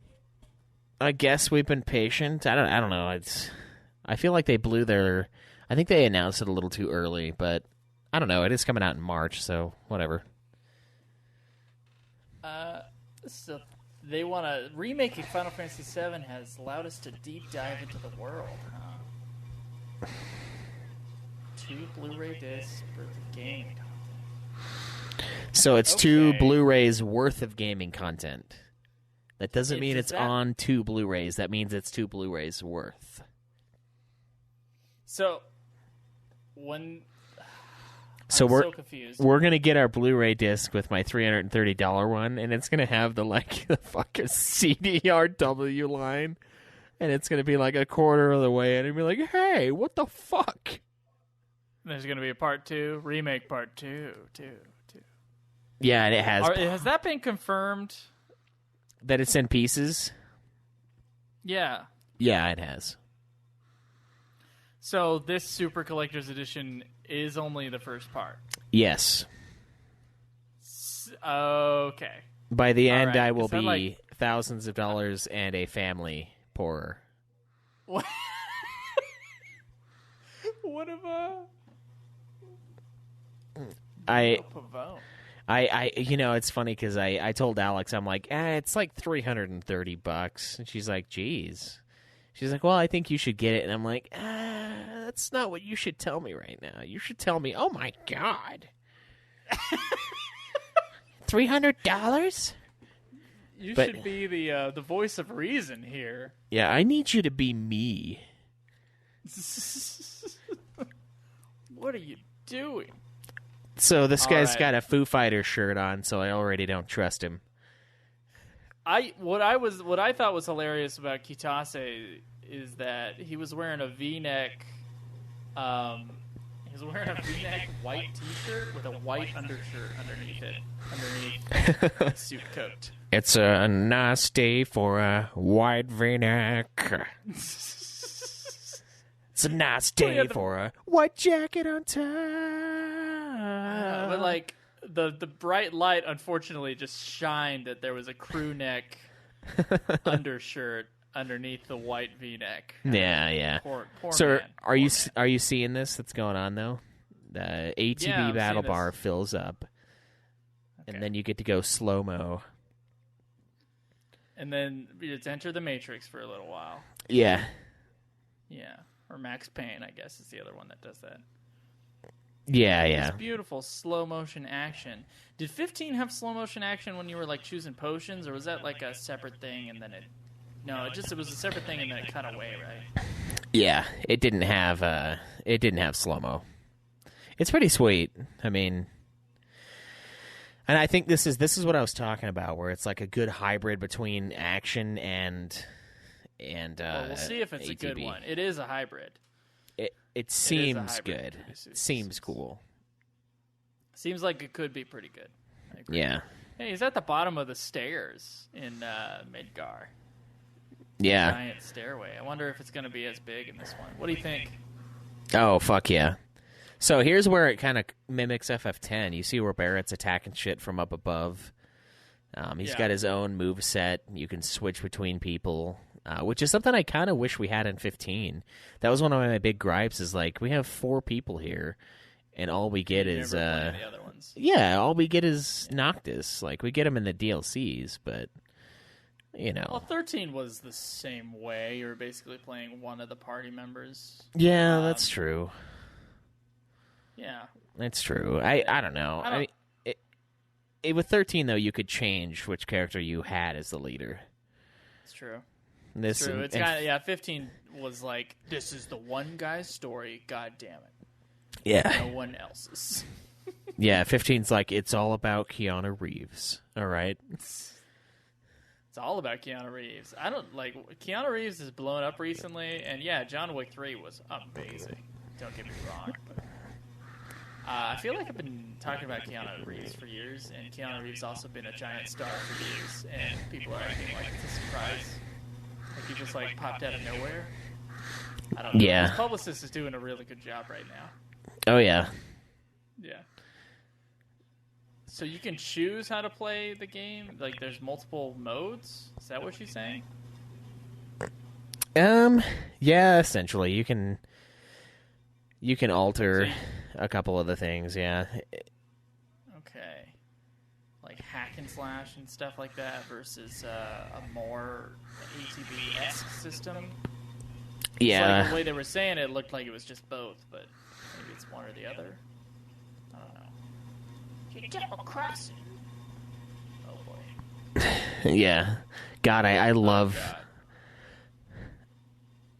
S2: we've been patient. I don't know. I feel like they blew their... I think they announced it a little too early, but I don't know. It is coming out in March, so whatever.
S1: So they want to remake Final Fantasy VII has allowed us to deep dive into the world. 2 Blu-ray discs worth of gaming content.
S2: So it's 2 Blu-rays worth of gaming content. That doesn't mean it's on 2 Blu-rays. That means it's 2 Blu-rays worth.
S1: So I'm
S2: so
S1: confused.
S2: We're gonna get our Blu-ray disc with my $330 one, and it's gonna have the fucking CDRW line, and it's gonna be like a quarter of the way, and it'll be like, hey, what the fuck?
S1: There's gonna be a part 2, remake part 2, two.
S2: Yeah, and it has.
S1: Has that been confirmed?
S2: That it's in pieces?
S1: Yeah.
S2: Yeah, it has.
S1: So this Super Collector's Edition is only the first part?
S2: Yes.
S1: Okay.
S2: By the end, I will be
S1: like...
S2: thousands of dollars and a family poorer.
S1: What? What about...
S2: You know, it's funny because I told Alex, I'm like, it's like $330. And she's like, geez. She's like, well, I think you should get it. And I'm like, that's not what you should tell me right now. You should tell me, oh, my God. $300?
S1: You should be the voice of reason here.
S2: Yeah, I need you to be me.
S1: What are you doing?
S2: So this guy's
S1: right.
S2: got a Foo Fighters shirt on, so I already don't trust him.
S1: What I thought was hilarious about Kitase is that he was wearing a V-neck. He was wearing a V-neck white T-shirt with a white undershirt underneath the suit coat.
S2: It's a nice day for a white V-neck. It's a nice day for a white jacket on top.
S1: But like the bright light, unfortunately, just shined that there was a crew neck undershirt underneath the white V-neck.
S2: Yeah.
S1: Poor
S2: so
S1: man.
S2: are you seeing this that's going on though? The ATV battle bar fills up, and then you get to go slow mo.
S1: And then it's Enter the Matrix for a little while.
S2: Yeah.
S1: Yeah. Or Max Payne, I guess, is the other one that does that.
S2: Yeah.
S1: It's beautiful slow motion action. Did 15 have slow motion action when you were like choosing potions, or was that like a separate thing and then it? No, it was a separate thing and then it cut away, right?
S2: Yeah, it didn't have slow mo. It's pretty sweet. I mean, and I think this is what I was talking about, where it's like a good hybrid between action and.
S1: Well, we'll see if it's
S2: ATB.
S1: a good one. It is a hybrid.
S2: It seems
S1: hybrid.
S2: good. It seems cool.
S1: Seems like it could be pretty good. I agree.
S2: Yeah.
S1: Hey, he's at the bottom of the stairs in Midgar.
S2: Yeah.
S1: Giant stairway. I wonder if it's going to be as big in this one. What do you think?
S2: Oh, fuck yeah. So here's where it kind of mimics FF10. You see where Barrett's attacking shit from up above. He's got his own moveset. You can switch between people, which is something I kind of wish we had in 15. That was one of my big gripes, is like, we have 4 people here, and all we get is...
S1: the other ones.
S2: Yeah, all we get is Noctis. Like, we get him in the DLCs, but, you know...
S1: Well, 13 was the same way. You were basically playing one of the party members.
S2: Yeah, that's true.
S1: Yeah.
S2: That's true. I don't know. I mean, with 13, though, you could change which character you had as the leader.
S1: It's true.
S2: It's
S1: true. It's kind of 15 was like, this is the one guy's story. God damn it.
S2: Yeah.
S1: No one else's.
S2: Yeah, 15's like, it's all about Keanu Reeves. All right.
S1: It's all about Keanu Reeves. I don't like Keanu Reeves is blown up recently, and yeah, John Wick 3 was amazing. Don't get me wrong, but I feel like I've been talking about Keanu Reeves for years, and Keanu Reeves also been a giant star for years, and people are acting like it's a surprise. Like he just like popped out of nowhere. I don't know.
S2: Yeah.
S1: His publicist is doing a really good job right now.
S2: Oh, yeah.
S1: Yeah. So you can choose how to play the game? Like there's multiple modes? Is that what she's saying?
S2: Yeah, essentially. You can alter a couple of the things, yeah.
S1: Okay. Like hack and slash and stuff like that versus a more ATB-esque system?
S2: Yeah.
S1: Like the way they were saying it looked like it was just both, but maybe it's one or the other. I don't know. You double crossing. Oh boy.
S2: Yeah. God, I love...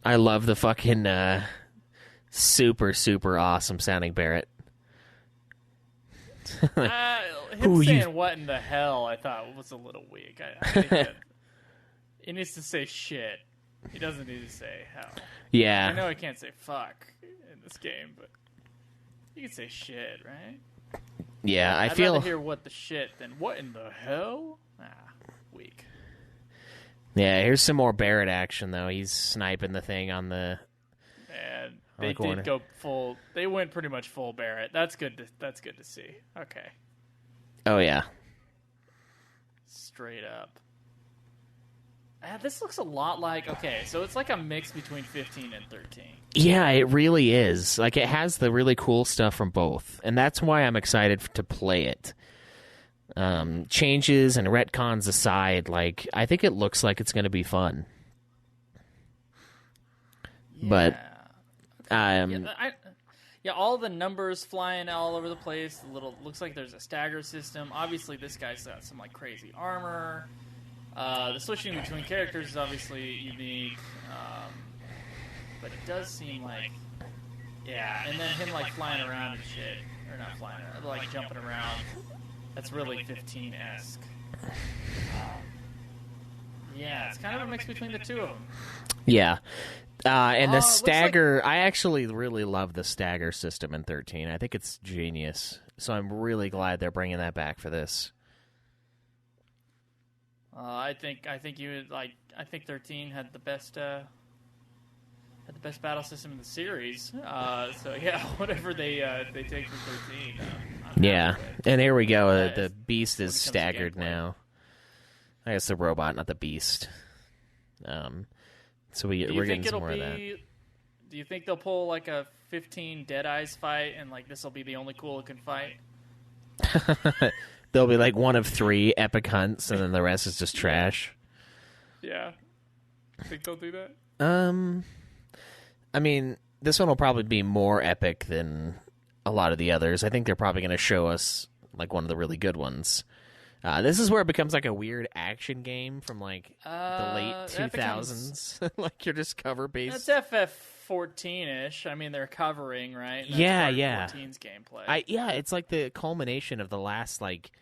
S2: I love the fucking super, super awesome sounding Barrett.
S1: Him saying what in the hell I thought was a little weak. I think that he needs to say shit. He doesn't need to say hell.
S2: Yeah.
S1: I know he can't say fuck in this game, but you can say shit, right?
S2: Yeah,
S1: I'd rather hear what the shit than what in the hell? Weak.
S2: Yeah, here's some more Barrett action, though. He's sniping the thing on the...
S1: And they did go full... They went pretty much full Barrett. That's good to see. Okay.
S2: Oh, yeah.
S1: Straight up. This looks a lot like... Okay, so it's like a mix between 15 and 13.
S2: Yeah, it really is. Like, it has the really cool stuff from both. And that's why I'm excited to play it. Changes and retcons aside, like, I think it looks like it's going to be fun.
S1: Yeah.
S2: But...
S1: all the numbers flying all over the place. Looks like there's a stagger system. Obviously, this guy's got some like crazy armor. The switching between characters is obviously unique. but it does seem like, yeah. And then him like flying around and shit, or not flying around, like jumping around. That's really 15-esque. Yeah, it's kind of a mix between the two of them.
S2: Yeah. And the stagger,
S1: like...
S2: I actually really love the stagger system in 13. I think it's genius. So I'm really glad they're bringing that back for this.
S1: I think you like. I think 13 had the best battle system in the series. So yeah, whatever they take from 13.
S2: Yeah, and here we go. The beast is staggered now. I guess the robot, not the beast. So we're getting some more of that.
S1: Do you think they'll pull like a 15 Deadeyes fight, and like this will be the only cool-looking fight?
S2: There'll be like one of 3 epic hunts, and then the rest is just trash.
S1: Yeah. Think they'll do that?
S2: I mean, this one will probably be more epic than a lot of the others. I think they're probably going to show us like one of the really good ones. This is where it becomes like a weird action game from like the late 2000s. Like you're just cover based.
S1: That's FF14-ish. I mean, they're covering, right? And
S2: yeah.
S1: 14's gameplay.
S2: It's like the culmination of the last like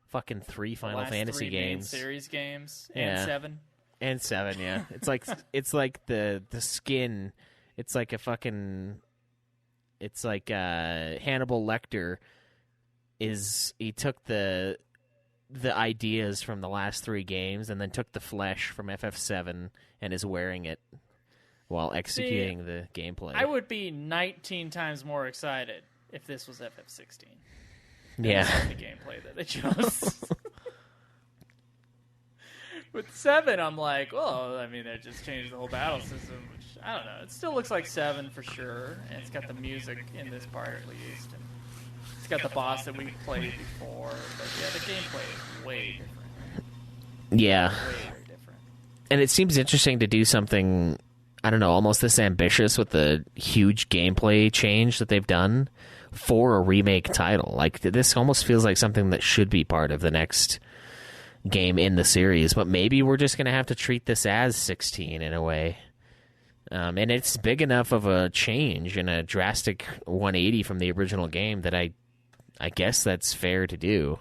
S2: fucking 3 Final Fantasy games,
S1: series games, and 7.
S2: And 7, yeah. It's like the skin. It's like a fucking. It's like Hannibal Lecter. He took the ideas from the last 3 games and then took the flesh from FF7 and is wearing it while executing the gameplay.
S1: I would be 19 times more excited if this was FF16.
S2: Yeah.
S1: The gameplay that they chose. With 7, I'm like, well, I mean, they just changed the whole battle system, which, I don't know. It still looks like 7 for sure, and it's got the music in this part at least, and it's got the boss that we played before, but yeah, the gameplay is way different.
S2: Yeah.
S1: Way different.
S2: And it seems interesting to do something, I don't know, almost this ambitious with the huge gameplay change that they've done for a remake title. Like, this almost feels like something that should be part of the next game in the series, but maybe we're just going to have to treat this as 16 in a way. And it's big enough of a change and a drastic 180 from the original game that I guess that's fair to do.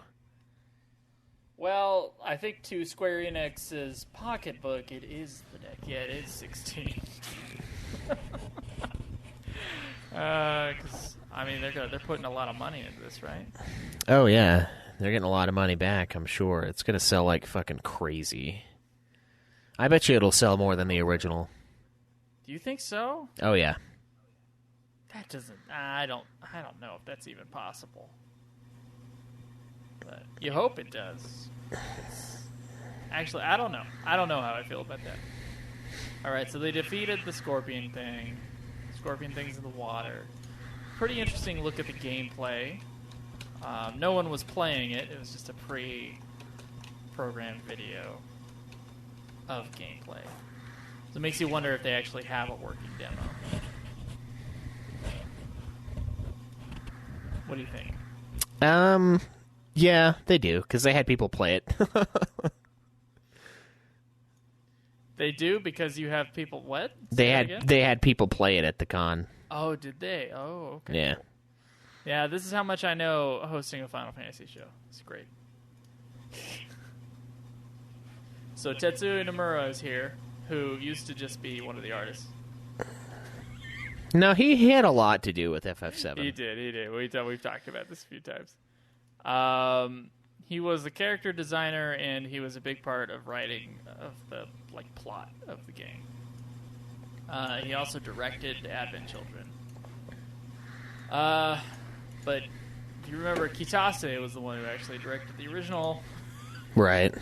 S1: Well, I think to Square Enix's pocketbook, it is the deck. Yeah, it is 16. Because I mean, they're putting a lot of money into this, right?
S2: Oh yeah, they're getting a lot of money back. I'm sure it's gonna sell like fucking crazy. I bet you it'll sell more than the original.
S1: Do you think so?
S2: Oh yeah.
S1: That doesn't. I don't know if that's even possible. But you hope it does. Actually, I don't know. I don't know how I feel about that. All right, so they defeated the Scorpion thing. Scorpion thing's in the water. Pretty interesting look at the gameplay. No one was playing it. It was just a pre-programmed video of gameplay. So it makes you wonder if they actually have a working demo. What do you think?
S2: Yeah, they do, because they had people play it.
S1: They do, because you have people what?
S2: They had people play it at the con.
S1: Oh, did they? Oh, okay.
S2: Yeah.
S1: Yeah, this is how much I know hosting a Final Fantasy show. It's great. So Tetsuya Nomura is here, who used to just be one of the artists.
S2: No, he had a lot to do with FF7.
S1: He did. We've talked about this a few times. He was the character designer, and he was a big part of writing of the plot of the game. He also directed Advent Children. But if you remember, Kitase was the one who actually directed the original.
S2: Right.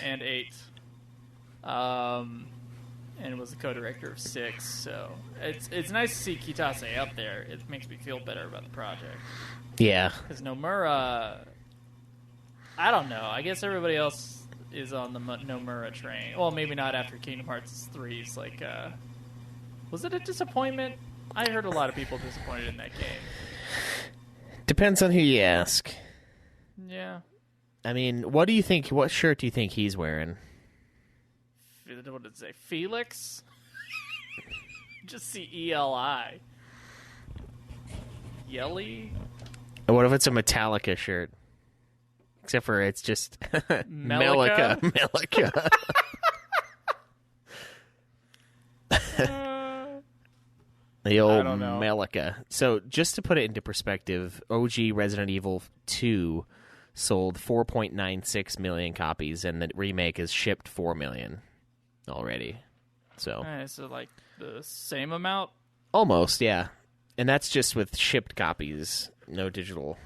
S1: and 8. And was the co-director of 6. So it's nice to see Kitase up there. It makes me feel better about the project.
S2: Yeah.
S1: Because Nomura, I don't know. I guess everybody else is on the Nomura train. Well, maybe not after Kingdom Hearts 3's. Was it a disappointment? I heard a lot of people disappointed in that game.
S2: Depends on who you ask.
S1: Yeah.
S2: I mean, what do you think? What shirt do you think he's wearing?
S1: What did it say? Felix? Just see ELI. Yelly?
S2: What if it's a Metallica shirt? Except for it's just
S1: Melica?
S2: Melica. The old Melica. So just to put it into perspective, OG Resident Evil 2 sold 4.96 million copies, and the remake has shipped 4 million already. So,
S1: so like the same amount?
S2: Almost, yeah. And that's just with shipped copies, no digital.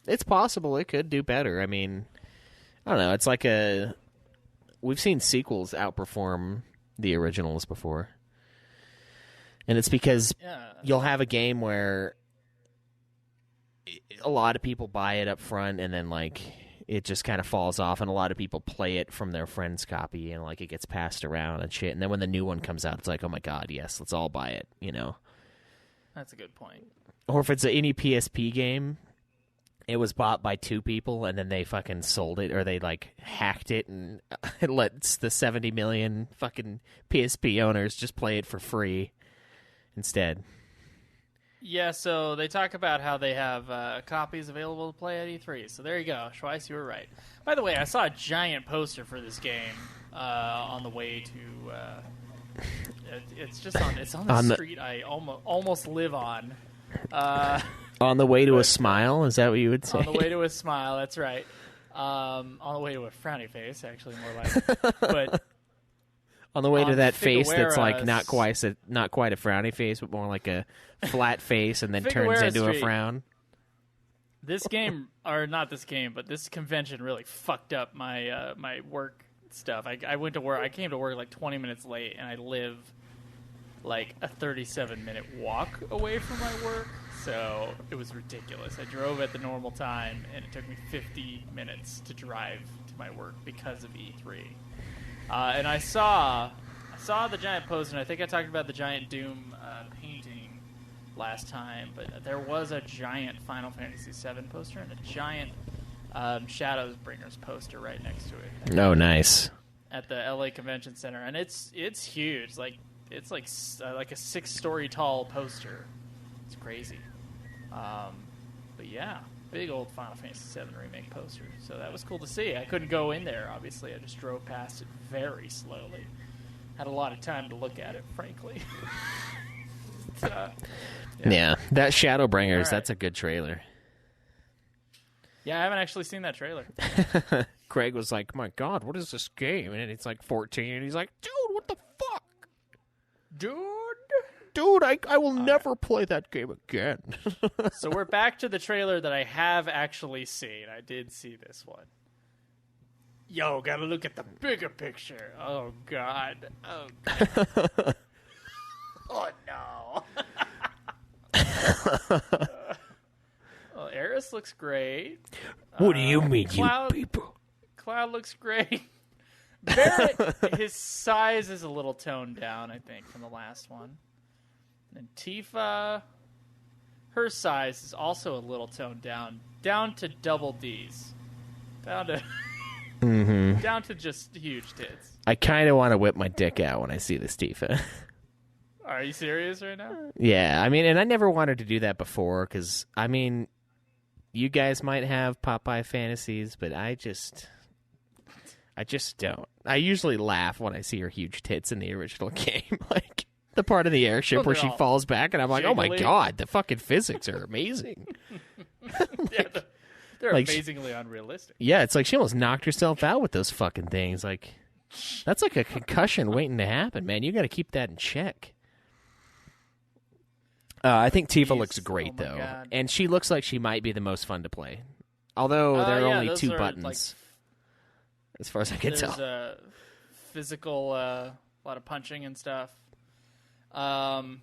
S2: It's possible it could do better. I mean, I don't know. It's like we've seen sequels outperform the originals before. And it's because you'll have a game where a lot of people buy it up front, and then like it just kind of falls off, and a lot of people play it from their friend's copy, and like it gets passed around and shit. And then when the new one comes out, it's like, oh my god, yes, let's all buy it. You know,
S1: that's a good point.
S2: Or if it's any PSP game, it was bought by 2 people, and then they fucking sold it, or they like hacked it, and it lets the 70 million fucking PSP owners just play it for free instead.
S1: Yeah, so they talk about how they have copies available to play at E3. So there you go. Schweiss, you were right. By the way, I saw a giant poster for this game on the way to... it's on the street I almost live on.
S2: On the way to a smile? Is that what you would say?
S1: On the way to a smile, that's right. On the way to a frowny face, actually, more like. But...
S2: On the way to that face that's like not quite a frowny face, but more like a flat face, and then turns into a frown.
S1: This game, or not this game, but this convention really fucked up my my work stuff. I went to work. I came to work like 20 minutes late, and I live like a 37-minute walk away from my work, so it was ridiculous. I drove at the normal time, and it took me 50 minutes to drive to my work because of E3. And I saw the giant poster, and I think I talked about the giant Doom painting last time, but there was a giant Final Fantasy VII poster and a giant Shadows Bringers poster right next to it.
S2: Oh, nice.
S1: At the LA Convention Center, and it's huge. It's like a 6-story tall poster. It's crazy. But yeah. Big old Final Fantasy VII Remake poster. So that was cool to see. I couldn't go in there, obviously. I just drove past it very slowly. Had a lot of time to look at it, frankly.
S2: Yeah, that Shadowbringers,
S1: right.
S2: That's a good trailer.
S1: Yeah, I haven't actually seen that trailer.
S2: Craig was like, my god, what is this game? And it's like 14, and he's like, dude, what the fuck? Dude, I will never play that game again.
S1: So we're back to the trailer that I have actually seen. I did see this one. Yo, gotta look at the bigger picture. Oh, God. Oh, God. Oh, no. Well, Eris looks great.
S2: What do you mean, Cloud, you people?
S1: Cloud looks great. Barrett, his size is a little toned down, I think, from the last one. And Tifa, her size is also a little toned down to double D's, down to just huge tits.
S2: I kind of want to whip my dick out when I see this Tifa.
S1: Are you serious right now?
S2: Yeah, I mean, and I never wanted to do that before because, I mean, you guys might have Popeye fantasies, but I just don't. I usually laugh when I see her huge tits in the original game, like. The part of the airship where she falls back, and I'm like, oh my god, the fucking physics are amazing.
S1: Yeah, they're like, amazingly unrealistic.
S2: Yeah, it's like she almost knocked herself out with those fucking things. Like, that's like a concussion waiting to happen, man. You got to keep that in check. I think Tifa looks great, though. God. And she looks like she might be the most fun to play. Although there are only 2 buttons, like, as far as I can tell.
S1: There's physical, a lot of punching and stuff. Okay.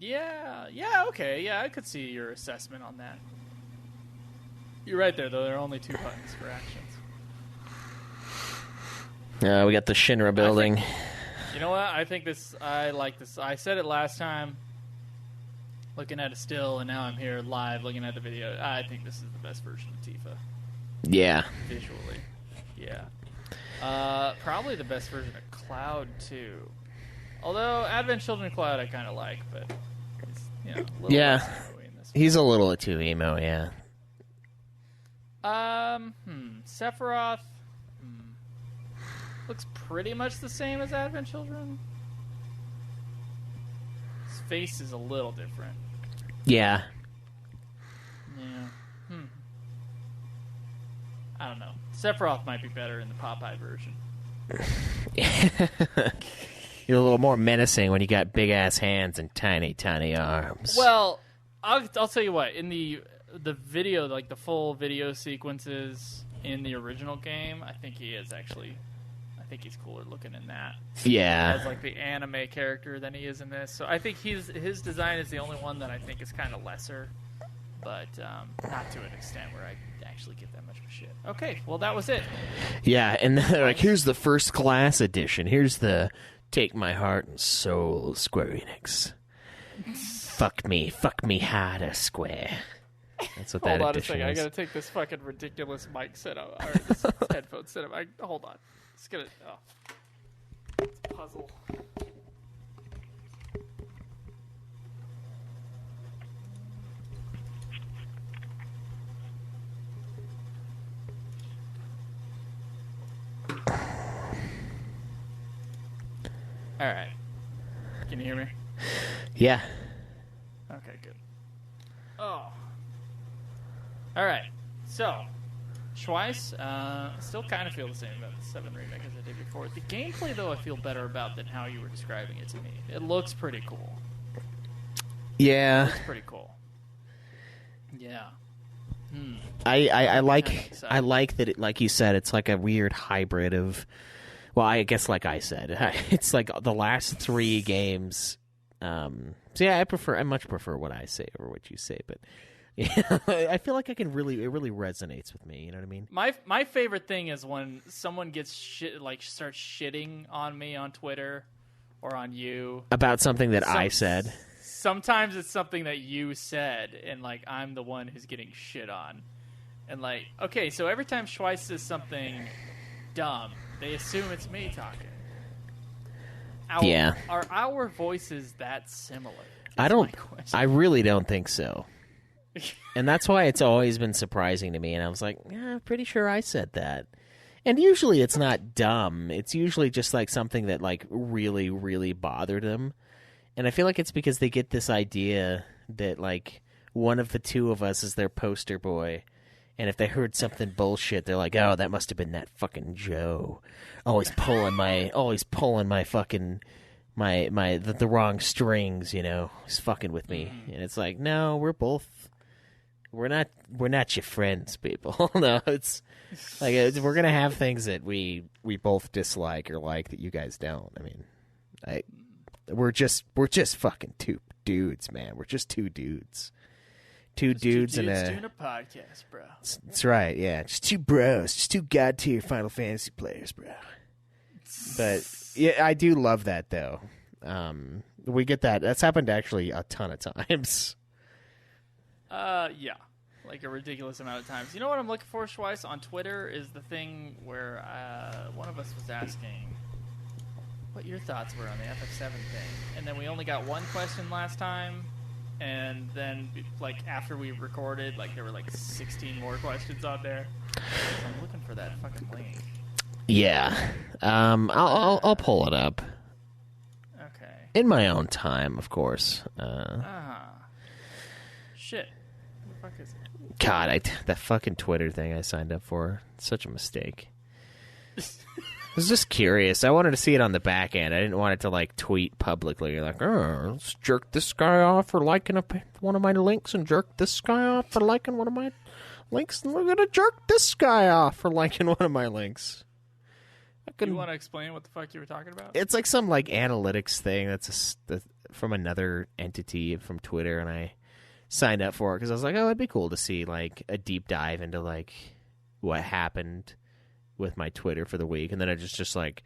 S1: Yeah, I could see your assessment on that. You're right there, though. There are only 2 buttons for actions.
S2: We got the Shinra building.
S1: You know what? I like this. I said it last time, looking at it still, and now I'm here live looking at the video. I think this is the best version of Tifa.
S2: Yeah.
S1: Visually. Yeah. Probably the best version of Cloud, too. Although Advent Children Cloud I kind of like, but he's, a little less emo-y in this one.
S2: He's a little too emo, yeah.
S1: Sephiroth looks pretty much the same as Advent Children. His face is a little different.
S2: Yeah.
S1: Yeah. I don't know. Sephiroth might be better in the Popeye version.
S2: You're a little more menacing when you got big ass hands and tiny, tiny arms.
S1: Well, I'll tell you what. In the video, like the full video sequences in the original game, I think he is actually. I think he's cooler looking in that.
S2: Yeah.
S1: As like the anime character than he is in this. So I think his design is the only one that I think is kind of lesser, but not to an extent where I actually give that much of a shit. Okay, well that was it.
S2: Yeah, and they're like, here's the first class edition. Here's the take my heart and soul, Square Enix. fuck me harder, Square. That's what that edition is. Hold on a second,
S1: I gotta take this fucking ridiculous mic setup, or this headphone setup. Hold on. It's gonna. Oh. It's a puzzle. Alright. Can you hear me?
S2: Yeah.
S1: Okay, good. Oh. Alright. So, Schweiss, still kind of feel the same about the 7 Remake as I did before. The gameplay, though, I feel better about than how you were describing it to me. It looks pretty cool.
S2: Yeah.
S1: It looks pretty cool. Yeah.
S2: I like that it, like you said, it's like a weird hybrid of, well, I guess like I said, it's like the last 3 games. So yeah, I much prefer what I say over what you say, but yeah, I feel like it really resonates with me. You know what I mean?
S1: My favorite thing is when someone gets starts shitting on me on Twitter or on you
S2: about something that I said.
S1: Sometimes it's something that you said, and like I'm the one who's getting shit on. And like, okay, so every time Schweiss says something dumb, they assume it's me talking. Are our voices that similar?
S2: I really don't think so. And that's why it's always been surprising to me. And I was like, yeah, I'm pretty sure I said that. And usually it's not dumb. It's usually just like something that like really, really bothered them. And I feel like it's because they get this idea that like one of the two of us is their poster boy. And if they heard something bullshit, they're like, "Oh, that must have been that fucking Joe, always pulling my fucking the wrong strings, you know, he's fucking with me." And it's like, no, we're not your friends, people. No, it's like we're gonna have things that we both dislike or like that you guys don't. I mean, we're just fucking 2 dudes, man. We're just 2 dudes. Two dudes
S1: doing a podcast, bro.
S2: That's right, yeah. Just 2 bros. Just 2 god-tier Final Fantasy players, bro. But, yeah, I do love that, though. We get that. That's happened actually a ton of times.
S1: Yeah. Like a ridiculous amount of times. You know what I'm looking for, Schweiss? On Twitter is the thing where one of us was asking what your thoughts were on the FF7 thing. And then we only got 1 question last time. And then, like, after we recorded, like, there were, like, 16 more questions on there. So I'm looking for that fucking link.
S2: Yeah. I'll pull it up.
S1: Okay.
S2: In my own time, of course.
S1: Shit. What the fuck is it?
S2: God, that fucking Twitter thing I signed up for. Such a mistake. I was just curious. I wanted to see it on the back end. I didn't want it to, like, tweet publicly. Like, oh, let's jerk this guy off for liking one of my links and jerk this guy off for liking one of my links. And we're going to jerk this guy off for liking one of my links.
S1: You want to explain what the fuck you were talking about?
S2: It's like some, like, analytics thing that's from another entity from Twitter, and I signed up for it because I was like, oh, it'd be cool to see, like, a deep dive into, like, what happened with my Twitter for the week, and then I just like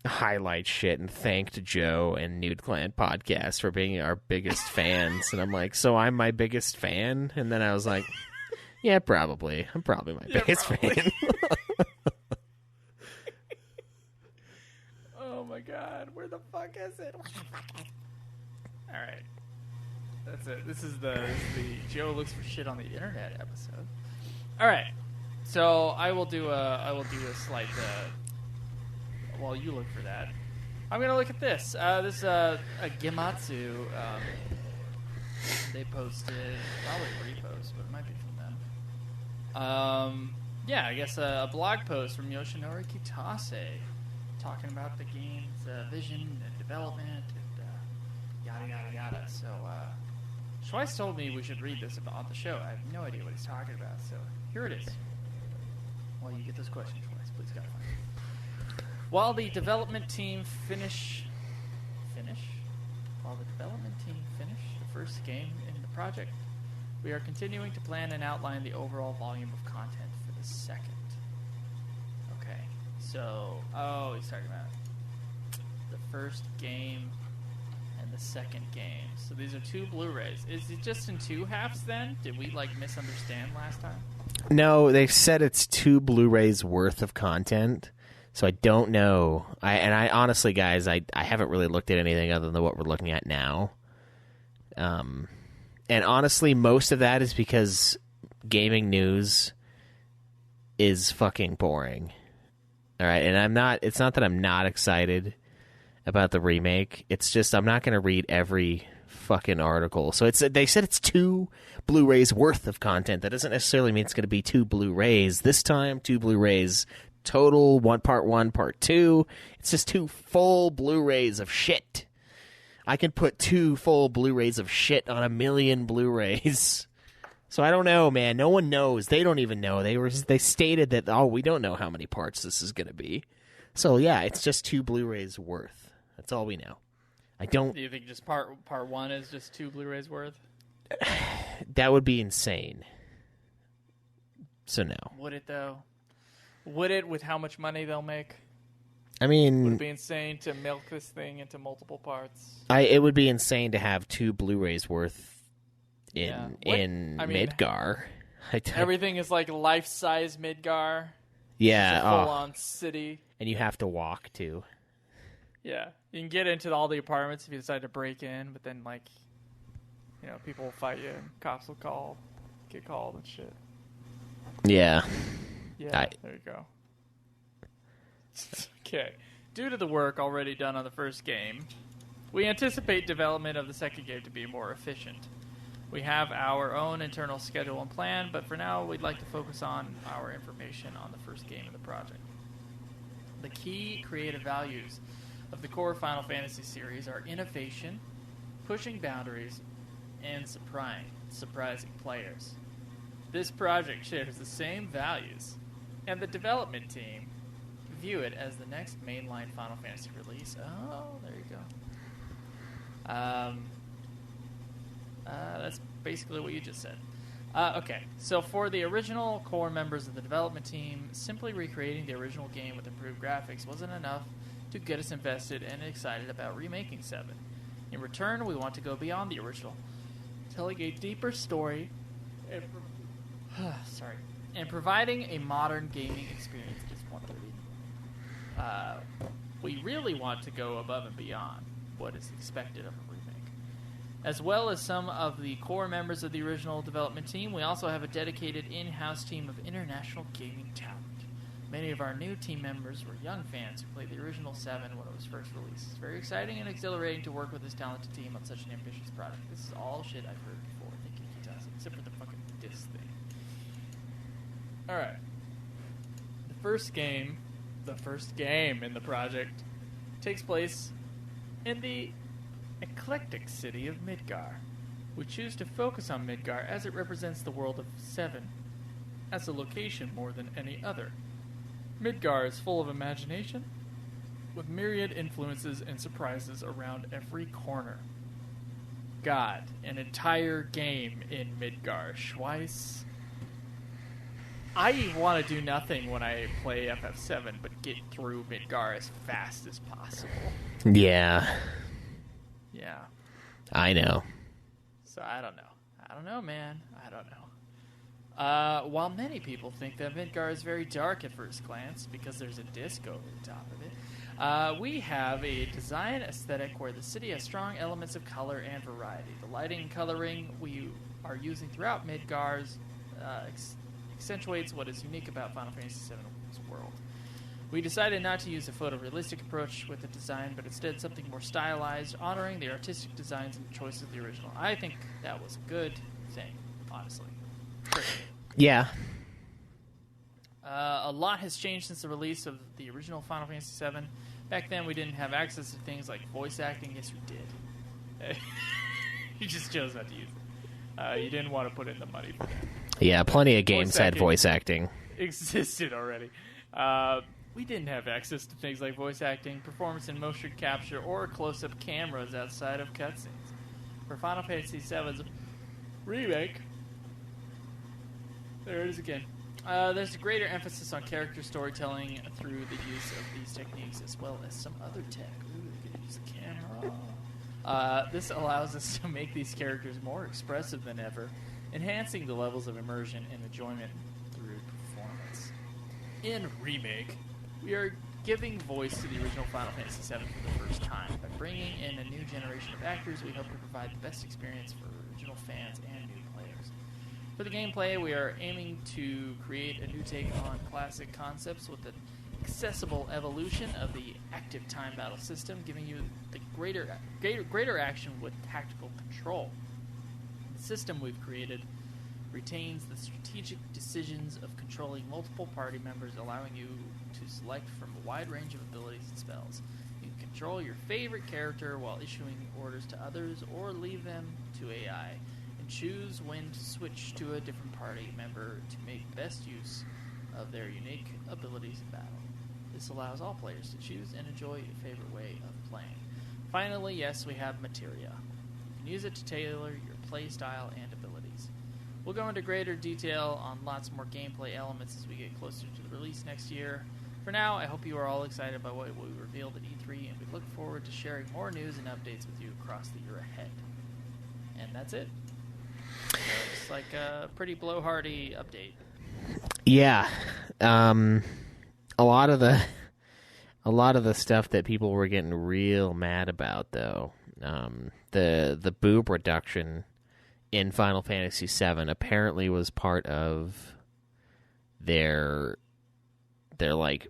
S2: highlight shit and thanked Joe and Nude Clan Podcast for being our biggest fans. And I'm like, so I'm my biggest fan? And then I was like, yeah, probably. I'm probably my biggest fan.
S1: Oh my my god, where the fuck is it? All right, that's it. This is the Joe looks for shit on the internet episode. All right, so I will do a slight. While you look for that, I'm gonna look at this. This is a Gematsu. They posted probably a repost, but it might be from them. Yeah, I guess a blog post from Yoshinori Kitase talking about the game's vision and development and yada yada yada. So Schweiss told me we should read this on the show. I have no idea what he's talking about, so here it is. While you get this question, Schweiss, please gotta find it. While the development team finish the first game in the project, we are continuing to plan and outline the overall volume of content for the second. Okay, so he's talking about the first game and the second game. So these are 2 Blu-rays. Is it just in 2 halves then? Did we misunderstand last time?
S2: No, they said it's 2 Blu-rays worth of content. So I don't know. I honestly, guys, I haven't really looked at anything other than what we're looking at now. And honestly, most of that is because gaming news is fucking boring. All right, and it's not that I'm not excited about the remake. It's just I'm not going to read every fucking article. So they said it's 2 Blu-rays worth of content. That doesn't necessarily mean it's going to be 2 Blu-rays. This time, 2 Blu-rays total, part 1, part 2. It's just 2 full Blu-rays of shit. I can put 2 full Blu-rays of shit on 1,000,000 Blu-rays. So I don't know, man. No one knows. They don't even know. They stated that, we don't know how many parts this is going to be. So yeah, it's just 2 Blu-rays worth. That's all we know. Do
S1: you think just part 1 is just 2 Blu-rays worth?
S2: That would be insane. So no.
S1: Would it though? Would it, with how much money they'll make?
S2: I mean,
S1: would it be insane to milk this thing into multiple parts?
S2: It would be insane to have 2 Blu-rays worth in Midgar.
S1: Everything is like life-size Midgar.
S2: Yeah,
S1: full-on city,
S2: and you have to walk too.
S1: Yeah, you can get into all the apartments if you decide to break in, but then people will fight you, and cops will get called and shit.
S2: Yeah.
S1: Yeah, there you go. Okay. Due to the work already done on the first game, we anticipate development of the second game to be more efficient. We have our own internal schedule and plan, but for now we'd like to focus on our information on the first game of the project. The key creative values of the core Final Fantasy series are innovation, pushing boundaries, and surprising players. This project shares the same values, and the development team view it as the next mainline Final Fantasy release. Oh, there you go. That's basically what you just said. Okay, so for the original core members of the development team, simply recreating the original game with improved graphics wasn't enough to get us invested and excited about remaking 7. In return, we want to go beyond the original, telling a deeper story and providing a modern gaming experience. Just 130. We really want to go above and beyond what is expected of a remake. As well as some of the core members of the original development team, we also have a dedicated in-house team of international gaming talent. Many of our new team members were young fans who played the original 7 when it was first released. It's very exciting and exhilarating to work with this talented team on such an ambitious project. This is all shit I've heard before. Thank you, Kitase, except for the fucking diss thing. Alright. The first game in the project takes place in the eclectic city of Midgar. We choose to focus on Midgar as it represents the world of 7 as a location more than any other. Midgar is full of imagination, with myriad influences and surprises around every corner. God, an entire game in Midgar. Schweiss. I want to do nothing when I play FF7 but get through Midgar as fast as possible.
S2: Yeah.
S1: Yeah.
S2: I know.
S1: So I don't know, man. I don't know. While many people think that Midgar is very dark at first glance because there's a disc over the top of it, We have a design aesthetic where the city has strong elements of color and variety. The lighting and coloring we are using throughout Midgar's accentuates what is unique about Final Fantasy VII's world. We decided not to use a photorealistic approach with the design, but instead something more stylized, honoring the artistic designs and choices of the original. I think that was a good thing, honestly.
S2: Yeah.
S1: A lot has changed since the release of the original Final Fantasy VII. Back then, we didn't have access to things like voice acting. Yes, you did. You just chose not to use it. You didn't want to put in the money for that.
S2: Yeah, plenty of games had voice acting.
S1: Existed already. We didn't have access to things like voice acting, performance and motion capture, or close-up cameras outside of cutscenes. For Final Fantasy VII's Remake, there it is again. There's a greater emphasis on character storytelling through the use of these techniques, as well as some other tech. Ooh, they're going to use the camera. This allows us to make these characters more expressive than ever, enhancing the levels of immersion and enjoyment through performance. In Remake, we are giving voice to the original Final Fantasy VII for the first time. By bringing in a new generation of actors, we hope to provide the best experience for original fans and new players. For the gameplay, we are aiming to create a new take on classic concepts with an accessible evolution of the active time battle system, giving you the greater action with tactical control. The system we've created retains the strategic decisions of controlling multiple party members, allowing you to select from a wide range of abilities and spells. You can control your favorite character while issuing orders to others, or leave them to AI, and choose when to switch to a different party member to make best use of their unique abilities in battle. This allows all players to choose and enjoy a favorite way of playing. Finally, yes, we have materia. You can use it to tailor your play style and abilities. We'll go into greater detail on lots more gameplay elements as we get closer to the release next year. For now, I hope you are all excited by what we revealed at E3, and we look forward to sharing more news and updates with you across the year ahead. And that's it. So it's like a pretty blowhardy update.
S2: Yeah. A lot of the stuff that people were getting real mad about, though, the boob reduction in Final Fantasy VII apparently was part of their like,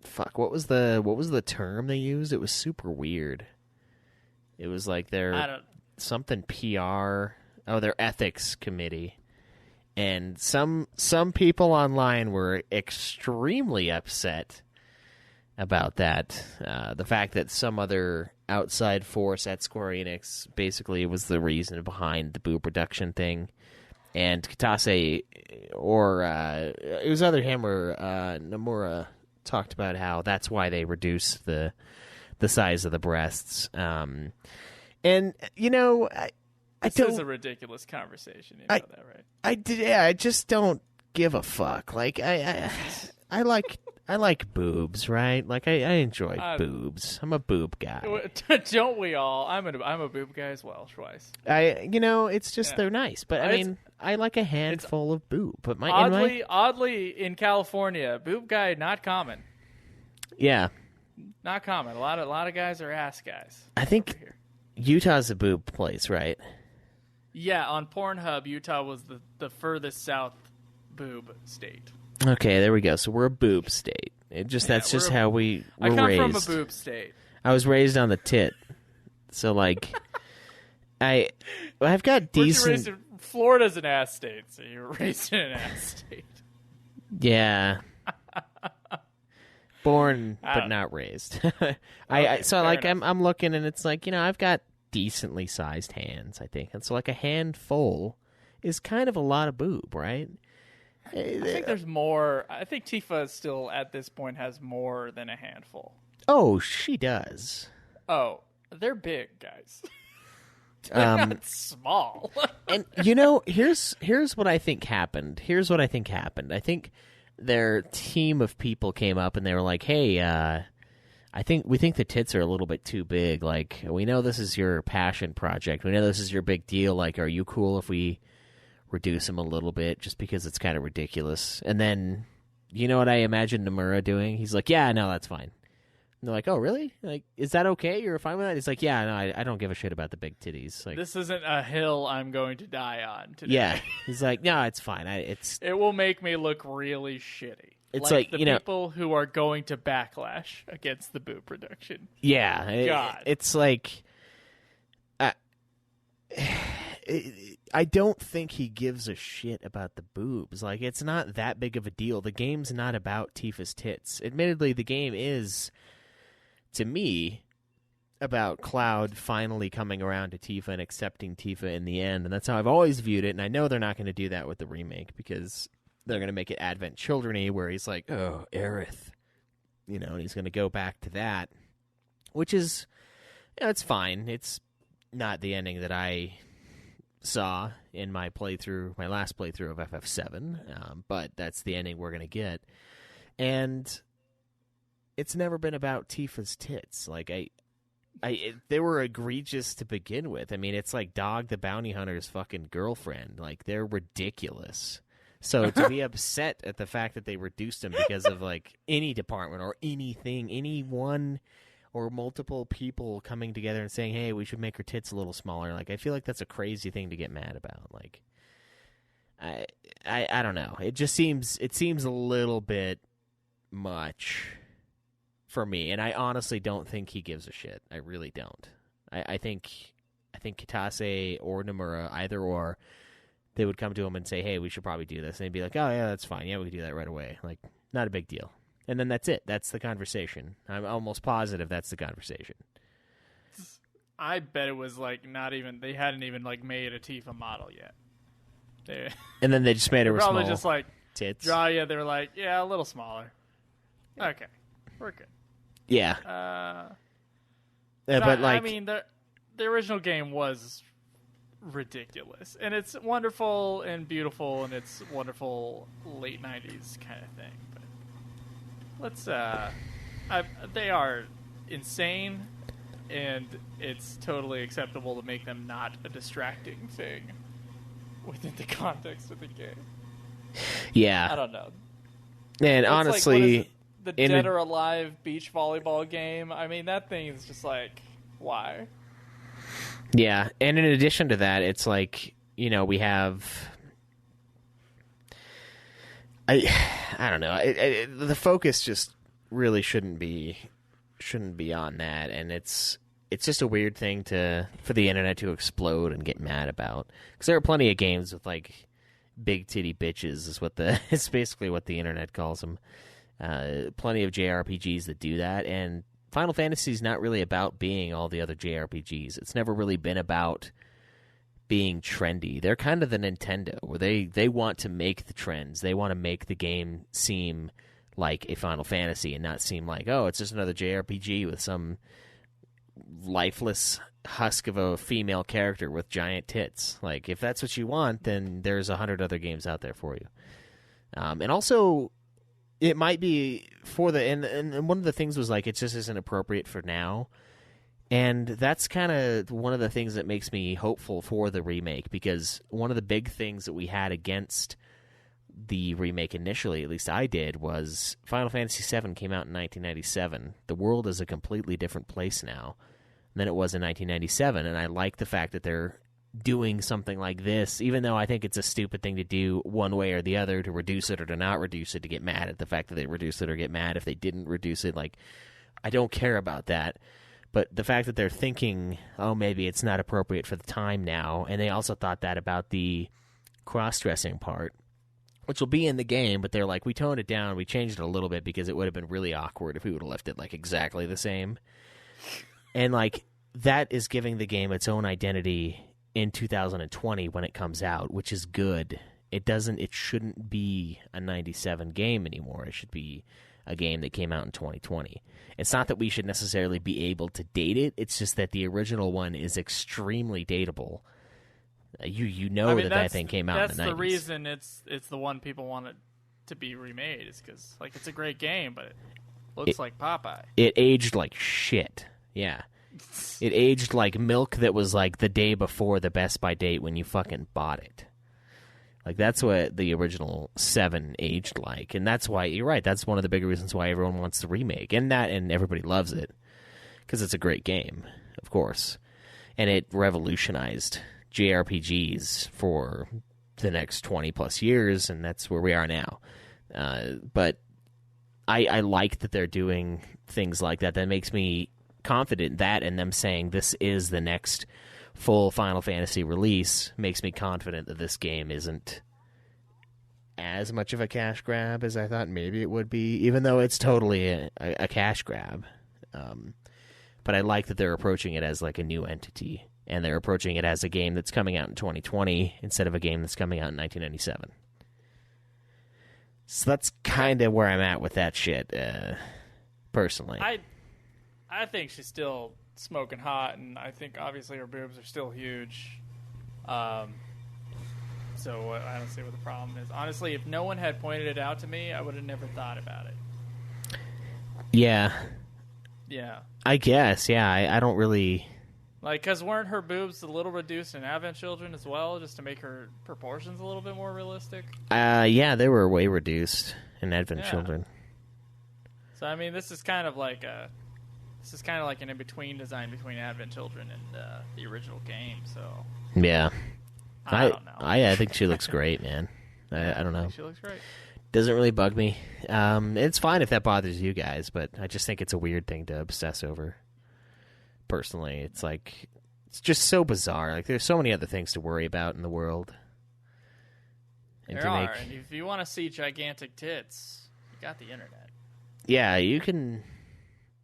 S2: fuck, what was the term they used? It was super weird. It was like their something PR. Oh, their ethics committee. And some people online were extremely upset about that. The fact that some other outside force at Square Enix basically was the reason behind the boob reduction thing. And Kitase, or it was either him or Nomura, talked about how that's why they reduced the size of the breasts. And, you know,
S1: this is a ridiculous conversation. You know that, right?
S2: I just don't give a fuck. Like, I like boobs, right? Like, I enjoy boobs. I'm a boob guy.
S1: Don't we all? I'm a boob guy as well, twice.
S2: It's just they're nice. But, I mean, I like a handful of boob. But
S1: oddly, in California, boob guy, not common.
S2: Yeah.
S1: Not common. A lot of guys are ass guys.
S2: I think Utah's a boob place, right?
S1: Yeah, on Pornhub, Utah was the furthest south boob state.
S2: Okay, there we go. So we're a boob state. That's just how we were raised.
S1: I come from a boob state.
S2: I was raised on the tit. So, like, I've got decent...
S1: Florida's an ass state, so you were raised in an ass state.
S2: Yeah. Born, but not raised. I'm looking, and it's like, I've got decently sized hands, I think. And so, like, a handful is kind of a lot of boob, right?
S1: I think there's more. I think Tifa still, at this point, has more than a handful.
S2: Oh, she does.
S1: Oh, they're big, guys. They're not small.
S2: And, here's what I think happened. I think their team of people came up, and they were like, hey, we think the tits are a little bit too big. Like, we know this is your passion project. We know this is your big deal. Like, are you cool if we reduce them a little bit just because it's kind of ridiculous? And then, you know what I imagine Nomura doing? He's like, yeah, no, that's fine. they're like, "Oh, really? Like, is that okay? You're fine with that?" He's like, "Yeah, no, I don't give a shit about the big titties. Like,
S1: this isn't a hill I'm going to die on today.
S2: Yeah." He's like, "No, it's fine.
S1: It will make me look really shitty.
S2: It's
S1: like the
S2: you know,
S1: people who are going to backlash against the boo production.
S2: Yeah,
S1: God.
S2: It's like, I don't think he gives a shit about the boobs. Like, it's not that big of a deal. The game's not about Tifa's tits. Admittedly, the game is, to me, about Cloud finally coming around to Tifa and accepting Tifa in the end, and that's how I've always viewed it, and I know they're not going to do that with the remake, because they're going to make it Advent Children-y, where he's like, oh, Aerith. You know, and he's going to go back to that, which is, it's fine. It's not the ending that I saw in my last playthrough of FF7, but that's the ending we're going to get. And it's never been about Tifa's tits. Like, they were egregious to begin with. I mean, it's like Dog the Bounty Hunter's fucking girlfriend. Like, they're ridiculous. So to be upset at the fact that they reduced them because of, like, any department or anything, anyone or multiple people coming together and saying, hey, we should make her tits a little smaller. Like, I feel like that's a crazy thing to get mad about. Like, I don't know. It seems a little bit much for me, and I honestly don't think he gives a shit. I really don't. I think Kitase or Nomura, either or, they would come to him and say, hey, we should probably do this. And they'd be like, oh, yeah, that's fine. Yeah, we can do that right away. Like, not a big deal. And then that's it. That's the conversation. I'm almost positive that's the conversation.
S1: I bet it was like they hadn't even like made a Tifa model yet.
S2: And then they just made her with
S1: probably
S2: small
S1: just like
S2: tits.
S1: They were like, yeah, a little smaller. Okay, we're good.
S2: Yeah.
S1: But like, I mean, the original game was ridiculous, and it's wonderful and beautiful, and it's wonderful late '90s kind of thing. But they are insane, and it's totally acceptable to make them not a distracting thing within the context of the game.
S2: Yeah.
S1: I don't know.
S2: And
S1: it's
S2: honestly,
S1: like, the Dead or Alive beach volleyball game, I mean, that thing is just like, why?
S2: Yeah, and in addition to that, it's like, you know, we have... I don't know. The focus just really shouldn't be on that, and it's just a weird thing for the internet to explode and get mad about. Because there are plenty of games with like big titty bitches it's basically what the internet calls them. Plenty of JRPGs that do that, and Final Fantasy is not really about being all the other JRPGs. It's never really been about being trendy. They're kind of the Nintendo, where they want to make the trends. They want to make the game seem like a Final Fantasy and not seem like, oh, it's just another JRPG with some lifeless husk of a female character with giant tits. Like, if that's what you want, then there's 100 other games out there for you. And also, it might be for and one of the things was like, it just isn't appropriate for now. And that's kind of one of the things that makes me hopeful for the remake, because one of the big things that we had against the remake initially, at least I did, was Final Fantasy VII came out in 1997. The world is a completely different place now than it was in 1997, and I like the fact that they're doing something like this, even though I think it's a stupid thing to do one way or the other, to reduce it or to not reduce it, to get mad at the fact that they reduced it or get mad if they didn't reduce it. Like, I don't care about that. But the fact that they're thinking, oh, maybe it's not appropriate for the time now, and they also thought that about the cross-dressing part, which will be in the game, but they're like, we toned it down, we changed it a little bit because it would have been really awkward if we would have left it like exactly the same. And like, that is giving the game its own identity in 2020 when it comes out, which is good. It shouldn't be a 97 game anymore. It should be a game that came out in 2020. It's not that we should necessarily be able to date it. It's just that the original one is extremely dateable. You know, that thing came out in the 90s.
S1: That's the reason it's the one people want it to be remade, is because like, it's a great game, but it looks like Popeye.
S2: It aged like shit. Yeah. It aged like milk that was like the day before the Best By date when you fucking bought it. Like, that's what the original 7 aged like. And that's why, you're right, that's one of the big reasons why everyone wants the remake. And everybody loves it. Because it's a great game, of course. And it revolutionized JRPGs for the next 20-plus years, and that's where we are now. But I like that they're doing things like that. That makes me confident that, and them saying this is the next full Final Fantasy release makes me confident that this game isn't as much of a cash grab as I thought maybe it would be, even though it's totally a cash grab. But I like that they're approaching it as like a new entity, and they're approaching it as a game that's coming out in 2020 instead of a game that's coming out in 1997. So that's kind of where I'm at with that shit, personally.
S1: I think she's still smoking hot, and I think obviously her boobs are still huge. So I don't see what the problem is. Honestly, if no one had pointed it out to me, I would have never thought about it.
S2: Yeah.
S1: Yeah.
S2: I guess, yeah. I don't really...
S1: Like, because weren't her boobs a little reduced in Advent Children as well, just to make her proportions a little bit more realistic?
S2: Yeah, they were way reduced in Advent Children.
S1: So, I mean, this is kind of like an in-between design between Advent Children and the original game, so...
S2: Yeah.
S1: I don't know.
S2: I think she looks great, man. I don't know.
S1: I think she looks great.
S2: Doesn't really bug me. It's fine if that bothers you guys, but I just think it's a weird thing to obsess over. Personally, it's like, it's just so bizarre. Like, there's so many other things to worry about in the world.
S1: And and if you want to see gigantic tits, you got the internet.
S2: Yeah, you can.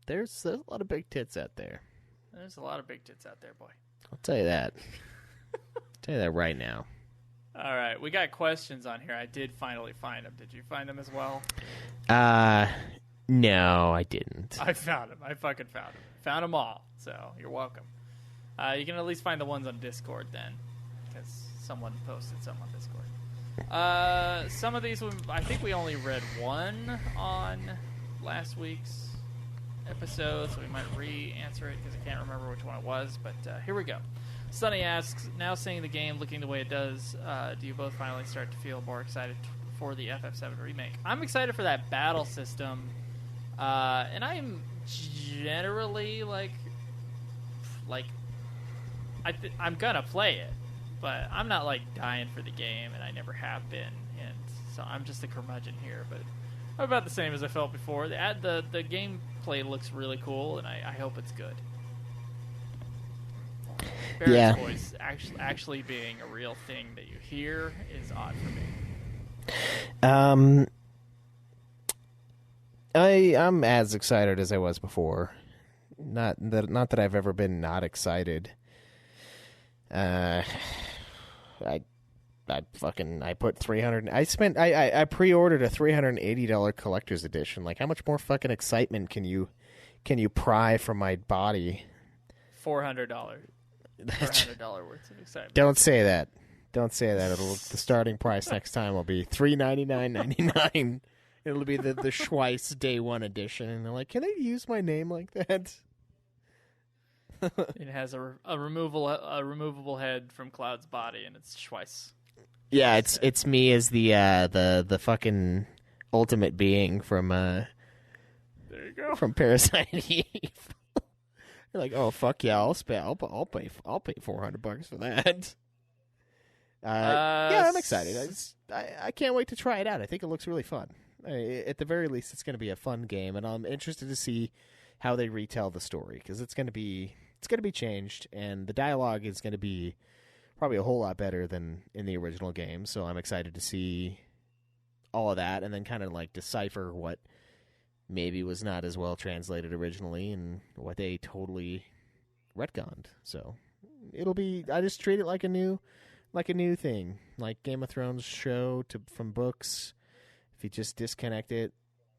S2: There's a lot of big tits out there.
S1: There's a lot of big tits out there, boy.
S2: I'll tell you that. I'll tell you that right now.
S1: All right, we got questions on here. I did finally find them. Did you find them as well?
S2: No, I didn't.
S1: I found them. I fucking found them. Found them all, so you're welcome. You can at least find the ones on Discord then, because someone posted some on Discord. Some of these, I think we only read one on last week's episode, so we might re-answer it because I can't remember which one it was, but here we go. Sunny asks, now seeing the game looking the way it does, do you both finally start to feel more excited for the FF7 remake? I'm excited for that battle system, and I'm generally I'm gonna play it, but I'm not like dying for the game, and I never have been, and so I'm just a curmudgeon here, but I'm about the same as I felt before. The gameplay looks really cool, and I hope it's good. Barrett's voice actually being a real thing that you hear is odd for me.
S2: I'm as excited as I was before. Not that I've ever been not excited. I put $300. I pre-ordered a $380 collector's edition. Like, how much more fucking excitement can you pry from my body?
S1: $400 worth of excitement.
S2: Don't say that. Don't say that. The starting price next time will be $399.99. It'll be the Schweiss Day One edition, and they're like, "Can they use my name like that?"
S1: It has a removable head from Cloud's body, and it's Schweiss.
S2: Yeah, it's me as the fucking ultimate being from
S1: there you go,
S2: from Parasite Eve. You're like, oh fuck yeah, I'll pay $400 for that. Yeah, I'm excited. I can't wait to try it out. I think it looks really fun. At the very least, it's going to be a fun game, and I'm interested to see how they retell the story, because it's going to be changed, and the dialogue is going to be probably a whole lot better than in the original game. So I'm excited to see all of that, and then kind of like decipher what maybe was not as well translated originally, and what they totally retconned. So it'll be. I just treat it like a new thing, like Game of Thrones show from books. If you just disconnect it,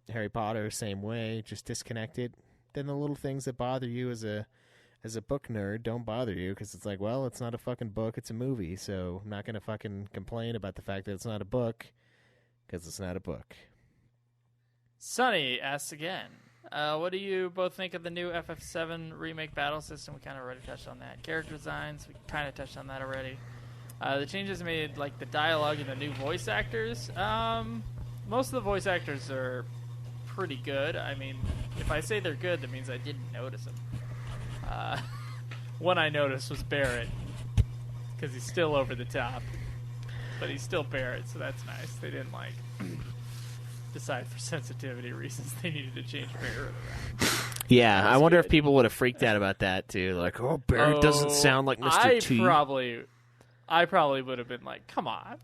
S2: Harry Potter, same way, just disconnect it. Then the little things that bother you as a book nerd don't bother you, because it's like, well, it's not a fucking book, it's a movie, so I'm not going to fucking complain about the fact that it's not a book, because it's not a book.
S1: Sunny asks again, what do you both think of the new FF7 remake battle system? We kind of already touched on that. Character designs, we kind of touched on that already. The changes made, like, the dialogue and the new voice actors. Most of the voice actors are pretty good. I mean, if I say they're good, that means I didn't notice them. One I noticed was Barrett, because he's still over the top. But he's still Barrett, so that's nice. They didn't, like, decide for sensitivity reasons they needed to change Barrett around.
S2: Yeah, I wonder if people would have freaked out about that, too. Like, oh, Barrett doesn't sound like Mr. T.
S1: I probably would have been like, come on.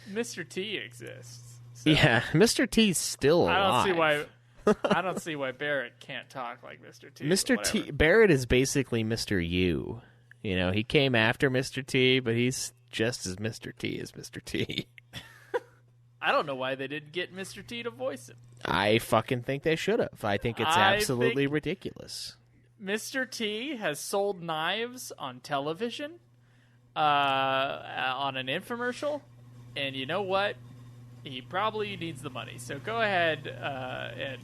S1: Mr. T exists. So
S2: yeah, Mr. T's still alive.
S1: I don't see why Barrett can't talk like Mr. T.
S2: Mr. T. Barrett is basically Mr. U. You know, he came after Mr. T, but he's just as Mr. T as Mr. T.
S1: I don't know why they didn't get Mr. T to voice him.
S2: I fucking think they should have. I think it's absolutely ridiculous.
S1: Mr. T has sold knives on television, on an infomercial, and you know what? He probably needs the money. So go ahead and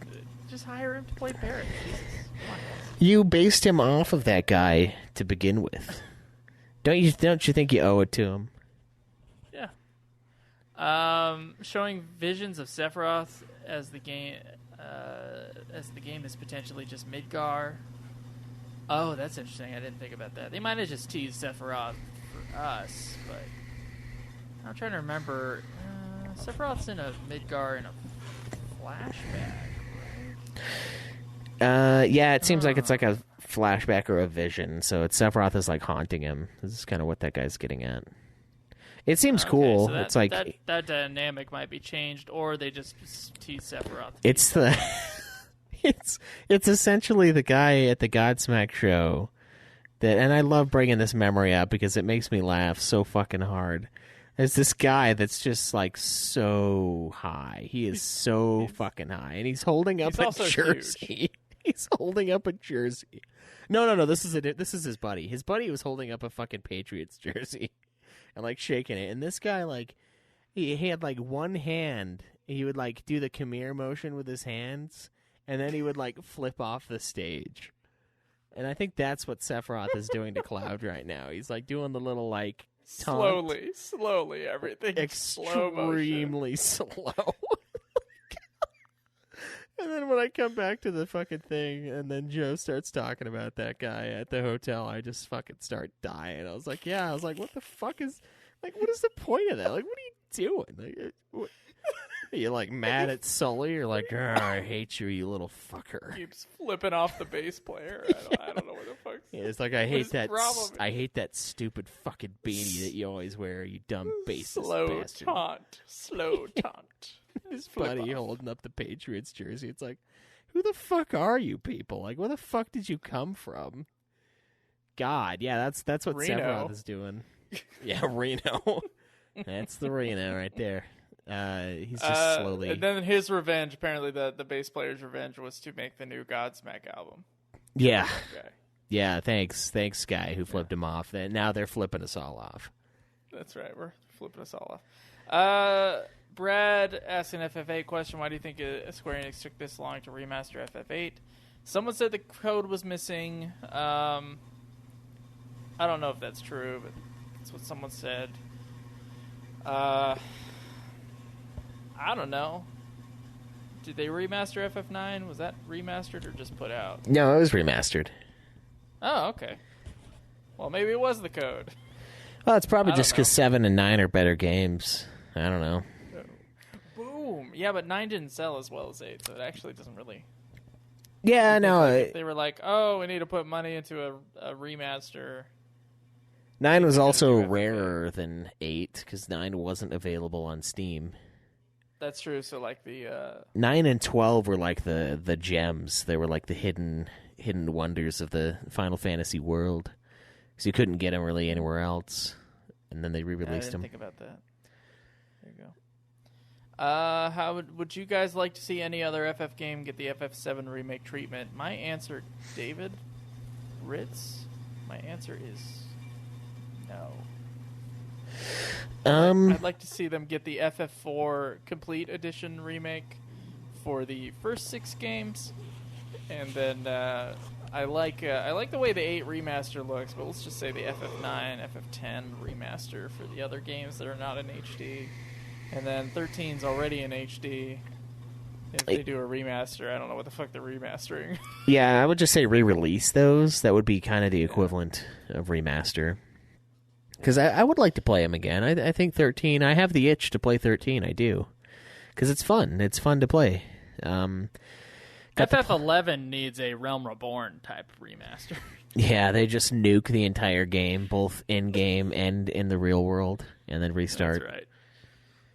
S1: just hire him to play Barrett. Jesus. Come on, guys.
S2: You based him off of that guy to begin with. Don't you think you owe it to him?
S1: Yeah. Showing visions of Sephiroth as the game is potentially just Midgar. Oh, that's interesting. I didn't think about that. They might have just teased Sephiroth for us, but I'm trying to remember. Sephiroth's in a Midgar in a flashback, right?
S2: Yeah, it seems like it's like a flashback or a vision. So Sephiroth is like haunting him. This is kind of what that guy's getting at. It seems cool.
S1: So
S2: it's like
S1: that dynamic might be changed, or they just tease Sephiroth.
S2: It's the it's essentially the guy at the Godsmack show that, and I love bringing this memory up because it makes me laugh so fucking hard. There's this guy that's just like so high. He is so fucking high, and he's holding up a jersey. He's holding up a jersey. No. This is his buddy. His buddy was holding up a fucking Patriots jersey and like shaking it. And this guy, like, he had like one hand. He would like do the come here motion with his hands, and then he would like flip off the stage. And I think that's what Sephiroth is doing to Cloud right now. He's like doing the little like.
S1: Slowly, everything
S2: extremely slow. And then when I come back to the fucking thing, and then Joe starts talking about that guy at the hotel, I just fucking start dying. I was like, what the fuck is, like, what is the point of that? Like, what are you doing? Like, what? Are you like mad at Sully? You're like, I hate you, you little fucker.
S1: Keeps flipping off the bass player. I don't know what the fuck.
S2: Yeah, it's like I hate that stupid fucking beanie that you always wear, you dumb bassist bastard.
S1: Slow taunt.
S2: His buddy holding up the Patriots jersey. It's like, who the fuck are you people? Like, where the fuck did you come from? God, yeah, that's what
S1: Reno.
S2: Sephiroth is doing. Yeah, Reno. That's the Reno right there. He's just slowly.
S1: And then his revenge, apparently the bass player's revenge was to make the new Godsmack album.
S2: Yeah. Yeah, thanks guy who flipped him off. And now they're flipping us all off.
S1: That's right, we're flipping us all off. Brad asked an FF8 question. Why do you think Square Enix took this long to remaster FF8? Someone said the code was missing. I don't know if that's true, but that's what someone said. I don't know. Did they remaster FF9? Was that remastered or just put out?
S2: No, it was remastered.
S1: Oh, okay. Well, maybe it was the code.
S2: Well, it's probably just because 7 and 9 are better games. I don't know.
S1: Boom. Yeah, but 9 didn't sell as well as 8, so it actually doesn't really...
S2: Yeah, no.
S1: Like they were like, oh, we need to put money into a remaster.
S2: 9 was also rarer than 8 because 9 wasn't available on Steam.
S1: That's true. So like the
S2: 9 and 12 were like the gems. They were like the hidden wonders of the Final Fantasy world. Because you couldn't get them really anywhere else, and then they re-released them.
S1: I didn't think about that. There you go. How would you guys like to see any other FF game get the FF7 remake treatment? My answer, David Ritz. My answer is no. I'd like to see them get the FF4 Complete Edition remake for the first 6 games, and then I like the way the 8 remaster looks, but let's just say the FF9, FF10 remaster for the other games that are not in HD, and then 13's already in HD. If they do a remaster, I don't know what the fuck they're remastering.
S2: Yeah, I would just say re-release those. That would be kind of the equivalent of remaster. Because I would like to play them again. I think 13. I have the itch to play 13. I do, because it's fun. It's fun to play.
S1: FF11 needs a Realm Reborn type remaster.
S2: Yeah, they just nuke the entire game, both in-game and in the real world, and then restart.
S1: That's right.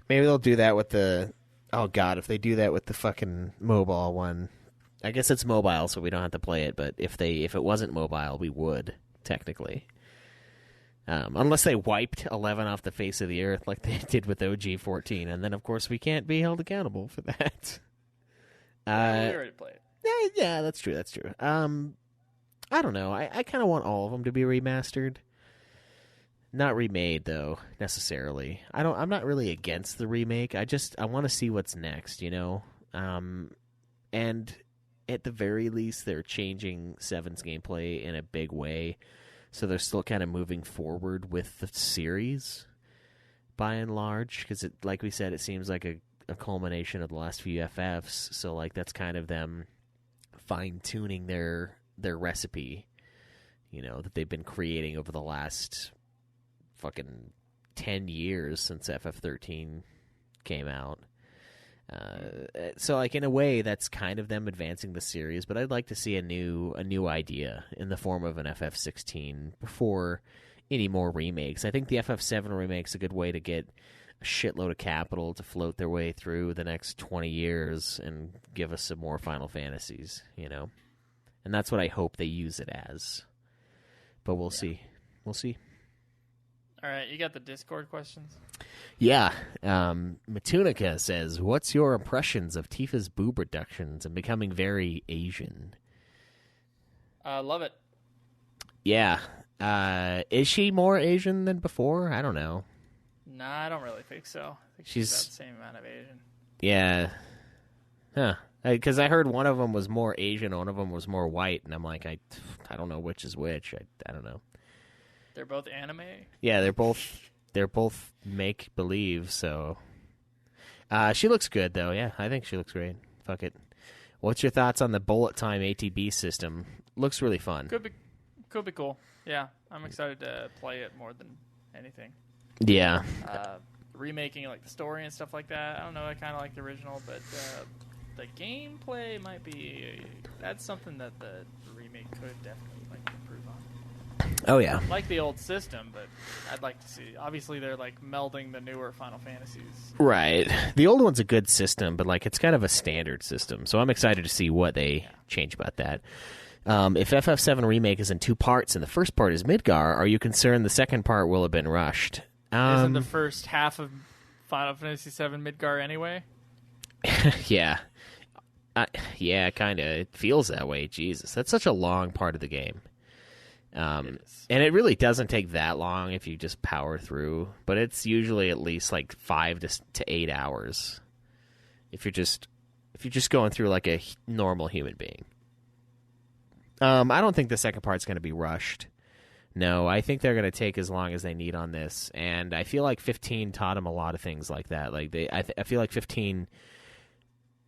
S2: Maybe they'll do that with the... Oh, God, if they do that with the fucking mobile one... I guess it's mobile, so we don't have to play it, but if it wasn't mobile, we would, technically. Unless they wiped 11 off the face of the earth like they did with OG 14, and then, of course, we can't be held accountable for that.
S1: We already played it.
S2: Yeah, that's true. I don't know. I kind of want all of them to be remastered. Not remade, though, necessarily. I'm not really against the remake. I want to see what's next, you know? And at the very least, they're changing 7's gameplay in a big way. So they're still kind of moving forward with the series, by and large. Because, like we said, it seems like a culmination of the last few FFs. So, like, that's kind of them fine-tuning their recipe, you know, that they've been creating over the last fucking 10 years since FF13 came out. So, like, in a way, that's kind of them advancing the series, but I'd like to see a new idea in the form of an FF16 before any more remakes. I think the FF7 remake's a good way to get a shitload of capital to float their way through the next 20 years and give us some more Final Fantasies, you know? And that's what I hope they use it as. But we'll see. We'll see.
S1: All right, you got the Discord questions?
S2: Yeah. Matunica says, what's your impressions of Tifa's boob reductions and becoming very Asian?
S1: Love it.
S2: Yeah. Is she more Asian than before? I don't know.
S1: Nah, I don't really think so. I think she's about the same amount of Asian.
S2: Yeah. Huh. Because I heard one of them was more Asian, one of them was more white, and I'm like, I don't know which is which. I don't know.
S1: They're both anime?
S2: Yeah, they're both make believe, so she looks good though. Yeah, I think she looks great. Fuck it. What's your thoughts on the bullet time ATB system? Looks really fun.
S1: Could be cool. Yeah, I'm excited to play it more than anything.
S2: Yeah.
S1: Remaking like the story and stuff like that. I don't know. I kind of like the original, but the gameplay might be that's something that the remake could definitely like improve on.
S2: Oh yeah.
S1: I like the old system, but I'd like to see. Obviously, they're like melding the newer Final Fantasies.
S2: Right. The old one's a good system, but like it's kind of a standard system. So I'm excited to see what they change about that. If FF7 Remake is in 2 parts and the first part is Midgar, are you concerned the second part will have been rushed?
S1: Isn't the first half of Final Fantasy VII Midgar anyway?
S2: Yeah. Yeah, kind of. It feels that way. Jesus. That's such a long part of the game. And it really doesn't take that long if you just power through, but it's usually at least like 5 to 8 hours if you're just going through like a normal human being. I don't think the second part's going to be rushed. No, I think they're going to take as long as they need on this, and I feel like 15 taught them a lot of things like that. Like I feel like 15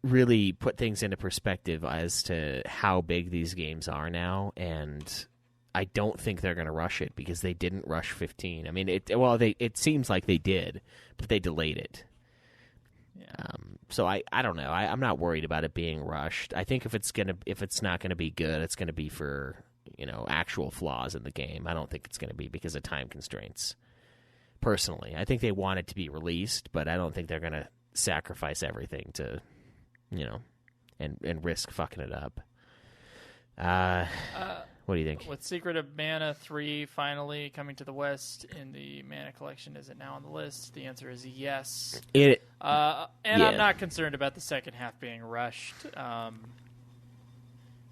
S2: really put things into perspective as to how big these games are now, and I don't think they're going to rush it because they didn't rush 15. I mean, it seems like they did, but they delayed it. Yeah. So I don't know. I'm not worried about it being rushed. I think if it's not going to be good, it's going to be for, you know, actual flaws in the game. I don't think it's going to be because of time constraints. Personally, I think they want it to be released, but I don't think they're going to sacrifice everything to, you know, and risk fucking it up. What do you think?
S1: With Secret of Mana 3 finally coming to the West in the Mana Collection, is it now on the list? The answer is yes.
S2: Yeah.
S1: I'm not concerned about the second half being rushed.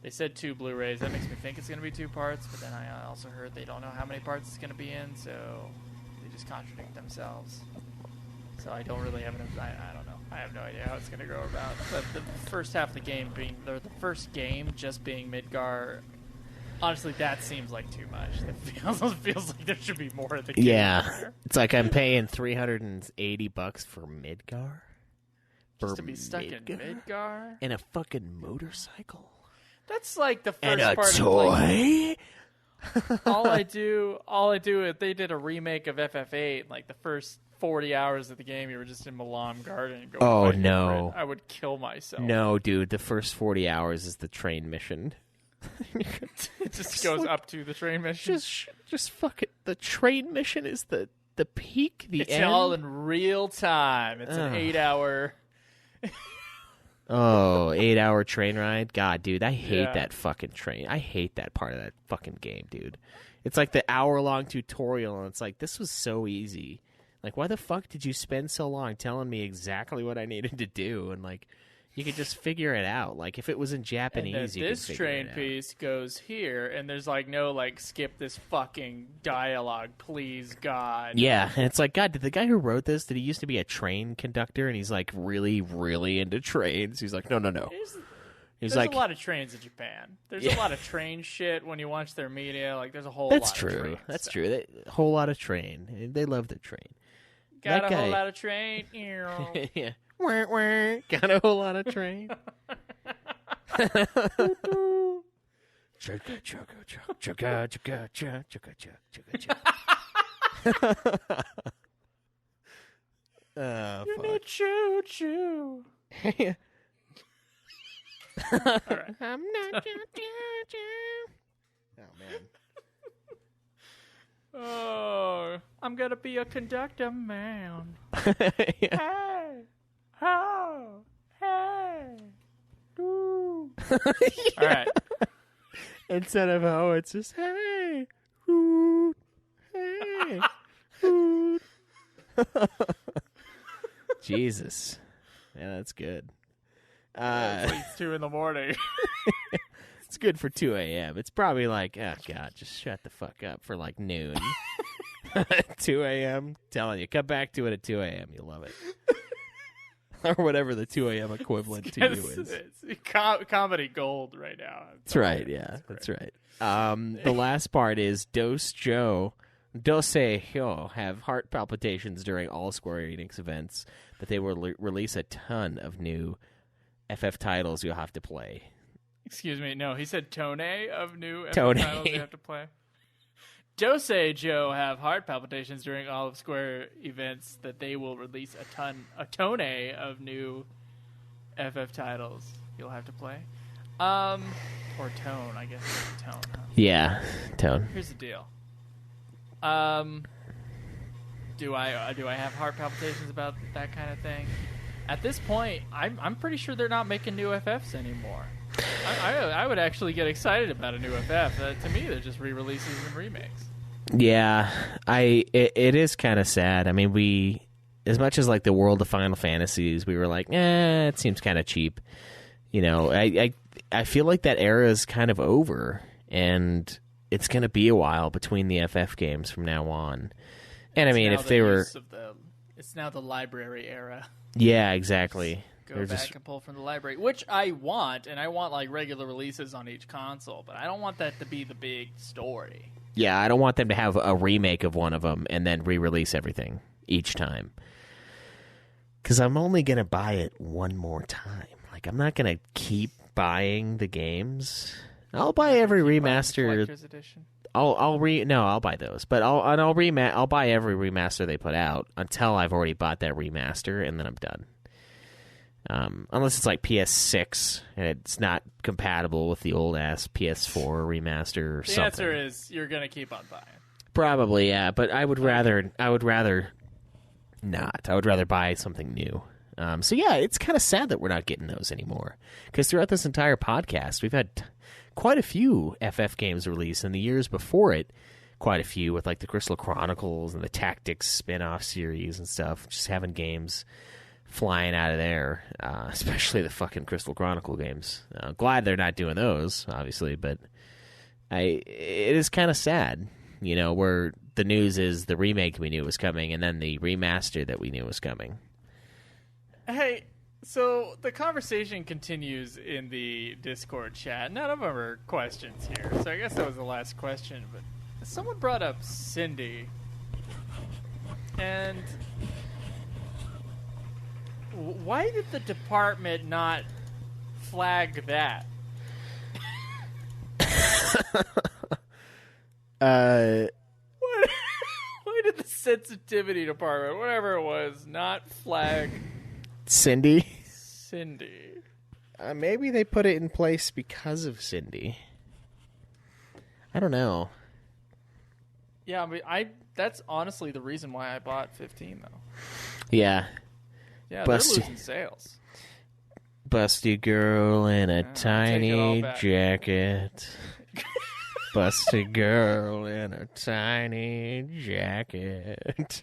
S1: They said 2 Blu-rays. That makes me think it's going to be 2 parts, but then I also heard they don't know how many parts it's going to be in, so they just contradict themselves. So I don't really have I don't know. I have no idea how it's going to go about. But the first half of the game being the first game just being Midgar, Honestly, that seems like too much. That feels like there should be more of the game.
S2: Yeah, it's like I'm paying $380 for Midgar.
S1: Just to be stuck in Midgar?
S2: And a fucking motorcycle.
S1: That's like the first
S2: and a
S1: part
S2: toy?
S1: of like, all I do is they did a remake of FF8, like the first 40 hours of the game you were just in Milan Garden.
S2: Oh no.
S1: I would kill myself.
S2: No, dude, the first 40 hours is the train mission.
S1: It just goes up to the train mission.
S2: Just fuck it. The train mission is the peak, the
S1: it's
S2: end.
S1: It's all in real time. It's an 8-hour...
S2: 8-hour train ride. God, dude, I hate that fucking train. I hate that part of that fucking game, dude. It's like the hour-long tutorial, and it's like, this was so easy. Like, why the fuck did you spend so long telling me exactly what I needed to do? And, like, you could just figure it out. Like, if it was in Japanese, you could figure it out.
S1: This train piece goes here, and there's, like, no, like, skip this fucking dialogue, please, God.
S2: Yeah, and it's like, God, did the guy who wrote this, did he used to be a train conductor, and he's, like, really, really into trains? He's like, no. There's
S1: like, a lot of trains in Japan. There's a lot of train shit when you watch their media. Like, there's a whole lot of train.
S2: That's true. A whole lot of train. They love their train.
S1: Got a whole lot of train.
S2: Yeah. Got a whole lot of train. Chugga, chugga, chugga, chugga, chugga, chugga, chugga. Oh,
S1: fuck. Choo choo. All right.
S2: I'm not choo. Oh man.
S1: Oh, I'm gonna be a conductor, man.
S2: Yeah.
S1: Hey, oh, hey, ooh. All right.
S2: Instead of oh, it's just hey, ooh, hey, ooh. Jesus, yeah, that's good.
S1: It's 2 a.m.
S2: It's good for 2 a.m. It's probably like, oh god, just shut the fuck up for like noon. 2 a.m. Telling you, come back to it at 2 a.m. You'll love it. Or whatever the 2 a.m. equivalent to you is.
S1: It's comedy gold right now.
S2: That's right, yeah. That's right. The last part is Dose Joe have heart palpitations during all Square Enix events, but they will release a ton of new FF titles you'll have to play.
S1: Excuse me, no, he said tone of new FF
S2: Tone.
S1: titles you have to play. Dose Joe have heart palpitations during all of Square events that they will release a tone of new FF titles you'll have to play. Or tone, I guess it's tone. Huh?
S2: Yeah, tone.
S1: Here's the deal. Do I have heart palpitations about that kind of thing? At this point, I'm pretty sure they're not making new FFs anymore. I would actually get excited about a new FF. To me, they're just re-releases and remakes. Yeah,
S2: it is kind of sad. I mean, we, as much as like the world of Final Fantasies, we were like, it seems kind of cheap. You know, I feel like that era is kind of over, and it's going to be a while between the FF games from now on. And I mean, if they were,
S1: it's now the library era.
S2: Yeah, exactly.
S1: Go back and pull from the library, which I want, and I want like regular releases on each console, but I don't want that to be the big story.
S2: Yeah, I don't want them to have a remake of one of them and then re-release everything each time. Because I'm only going to buy it one more time. Like, I'm not going to keep buying the games. I'll buy every remaster.
S1: Edition?
S2: I'll buy those, but I'll buy every remaster they put out until I've already bought that remaster, and then I'm done. Unless it's like PS6 and it's not compatible with the old ass PS4 remaster or something.
S1: The answer is you're gonna keep on buying.
S2: Probably, yeah, but I would rather not. I would rather buy something new. So yeah, it's kind of sad that we're not getting those anymore, because throughout this entire podcast, we've had quite a few FF games released, and the years before it, quite a few with like the Crystal Chronicles and the Tactics spin-off series and stuff. Just having games flying out of there, especially the fucking Crystal Chronicle games. Glad they're not doing those, obviously, but it is kind of sad, you know, where the news is the remake we knew was coming, and then the remaster that we knew was coming.
S1: Hey, So the conversation continues in the Discord chat. None of them are questions here, so I guess that was the last question. But someone brought up Cindy, and why did the department not flag that? Why did the sensitivity department, whatever it was, not flag
S2: Cindy?
S1: Maybe
S2: they put it in place because of Cindy. I don't know.
S1: Yeah, I mean, that's honestly the reason why I bought 15, though.
S2: Yeah.
S1: Yeah, they're losing sales.
S2: Busty girl in a tiny jacket. Busty girl in a tiny jacket.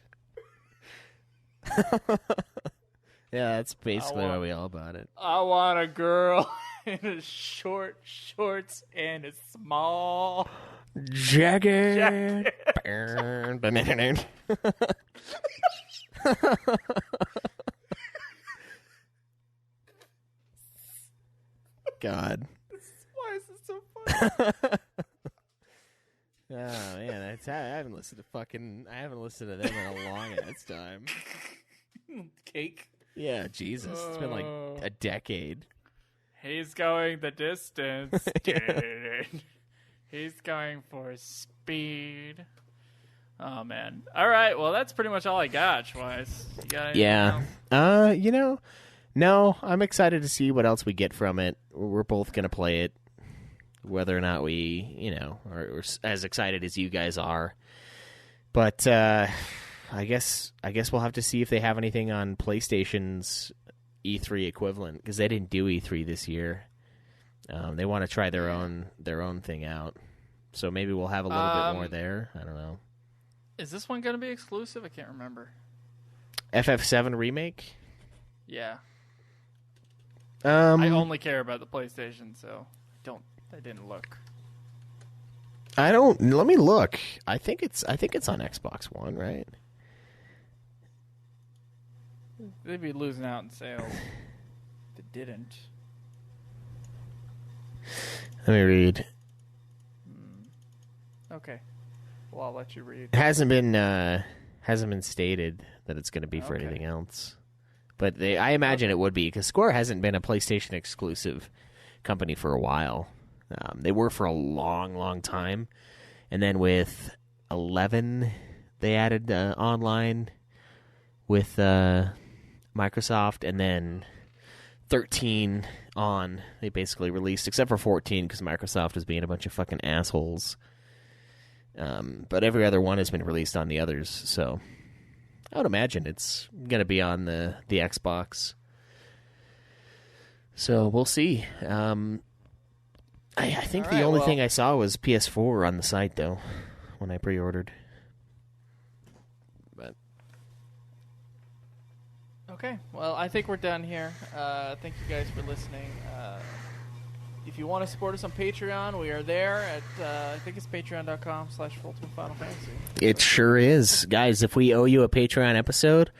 S2: Yeah, that's basically why we all bought it.
S1: I want a girl in a short shorts and a small
S2: jacket. God.
S1: Why is this so funny?
S2: Oh man, I haven't listened to them in a long ass time.
S1: Cake.
S2: Yeah, Jesus. It's been like a decade.
S1: He's going the distance. He's going for speed. Oh, man. All right, well, that's pretty much all I got, Schweiss. You got anything else?
S2: No, I'm excited to see what else we get from it. We're both going to play it, whether or not we, are as excited as you guys are. But, I guess we'll have to see if they have anything on PlayStation's E3 equivalent, because they didn't do E3 this year. They want to try their own thing out, so maybe we'll have a little bit more there. I don't know.
S1: Is this one going to be exclusive? I can't remember.
S2: FF7 Remake?
S1: Yeah. I only care about the PlayStation, so I didn't look.
S2: Let me look. I think it's on Xbox One, right?
S1: They'd be losing out in sales if it didn't.
S2: Let me read.
S1: Okay. Well, I'll let you read.
S2: It hasn't been stated that it's going to be for anything else. But I imagine it would be, because Square hasn't been a PlayStation exclusive company for a while. They were for a long, long time. And then with 11, they added online with Microsoft, and then 13 on, they basically released, except for 14, because Microsoft was being a bunch of fucking assholes. But every other one has been released on the others, so I would imagine it's going to be on the Xbox. So we'll see. I think the only thing I saw was PS4 on the site, though, when I pre-ordered. But
S1: okay, well, I think we're done here. Thank you guys for listening. If you want to support us on Patreon, we are there at, I think it's patreon.com/Ultima Final Fantasy.
S2: It sure is. Guys, if we owe you a Patreon episode,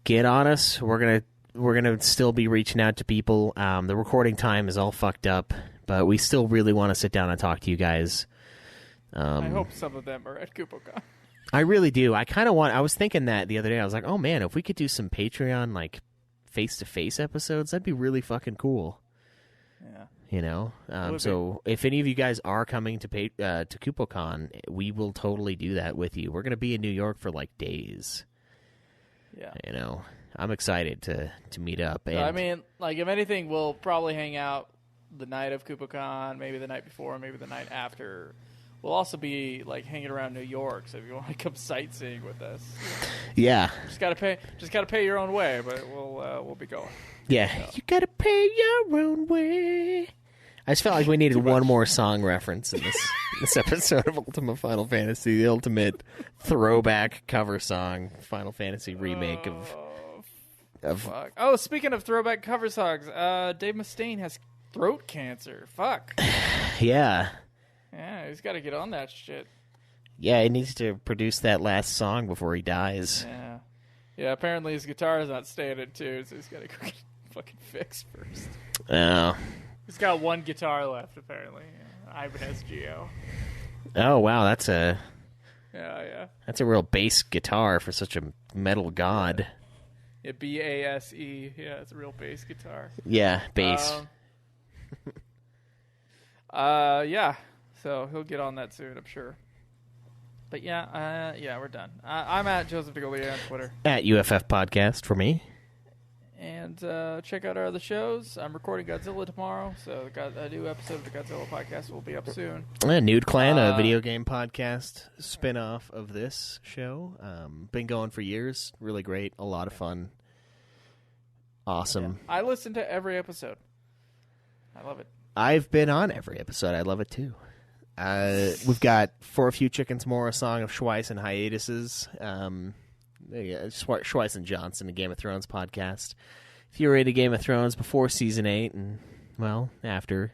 S2: get on us. We're gonna still be reaching out to people. The recording time is all fucked up, but we still really want to sit down and talk to you guys.
S1: I hope some of them are at KupoCon.
S2: I really do. I was thinking that the other day. I was like, oh man, if we could do some Patreon, like, face-to-face episodes, that'd be really fucking cool.
S1: Yeah.
S2: So if any of you guys are coming to KupoCon, we will totally do that with you. We're going to be in New York for, like, days.
S1: Yeah.
S2: I'm excited to meet up. And
S1: I mean, like, if anything, we'll probably hang out the night of KupoCon, maybe the night before, maybe the night after. We'll also be, like, hanging around New York, so if you want to come sightseeing with us,
S2: yeah,
S1: just gotta pay your own way, but we'll be going.
S2: Yeah, so. You gotta pay your own way. I just felt like we needed one more song reference in this episode of Ultima Final Fantasy, the ultimate throwback cover song, Final Fantasy remake of.
S1: Fuck. Oh, speaking of throwback cover songs, Dave Mustaine has throat cancer. Fuck.
S2: Yeah.
S1: Yeah, he's got to get on that shit.
S2: Yeah, he needs to produce that last song before he dies.
S1: Yeah. Yeah, apparently his guitar is not staying in tune, so he's got to go fucking fix first.
S2: Oh.
S1: He's got one guitar left, apparently. Ibanez Geo.
S2: Oh, wow, that's a real bass guitar for such a metal god.
S1: Yeah, Base. Yeah, it's a real bass guitar.
S2: Yeah, bass.
S1: Yeah. So he'll get on that soon, I'm sure. But yeah, we're done. I'm at Joseph DeGolia on Twitter.
S2: At UFF Podcast for me.
S1: And check out our other shows. I'm recording Godzilla tomorrow, so a new episode of the Godzilla podcast will be up soon.
S2: Nude Clan, a video game podcast spin-off of this show. Been going for years. Really great. A lot of fun. Awesome.
S1: Yeah. I listen to every episode. I love it.
S2: I've been on every episode. I love it, too. We've got For a Few Chickens More, a song of Schweiss and Hiatuses. Schweiss and Johnson, a Game of Thrones podcast. If you were into Game of Thrones before Season 8, and, well, after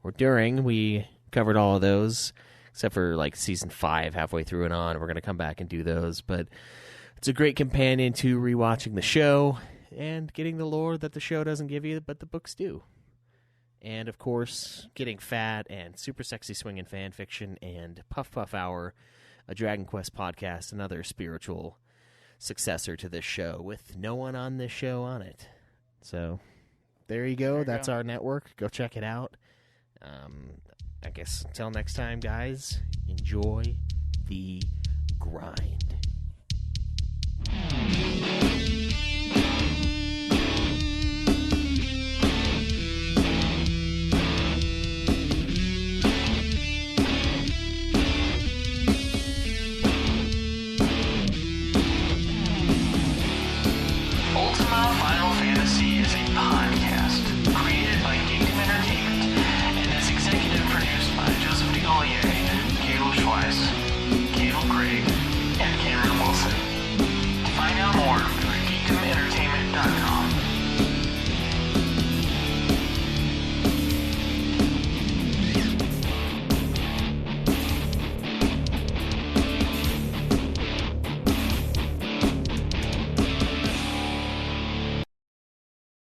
S2: or during, we covered all of those, except for, like, Season 5 halfway through and on. We're going to come back and do those, but it's a great companion to rewatching the show and getting the lore that the show doesn't give you, but the books do. And, of course, getting fat and super sexy swinging fan fiction and Puff Puff Hour, a Dragon Quest podcast, another spiritual successor to this show with no one on this show on it. So there you go. That's our network. Go check it out. I guess until next time, guys, enjoy the grind.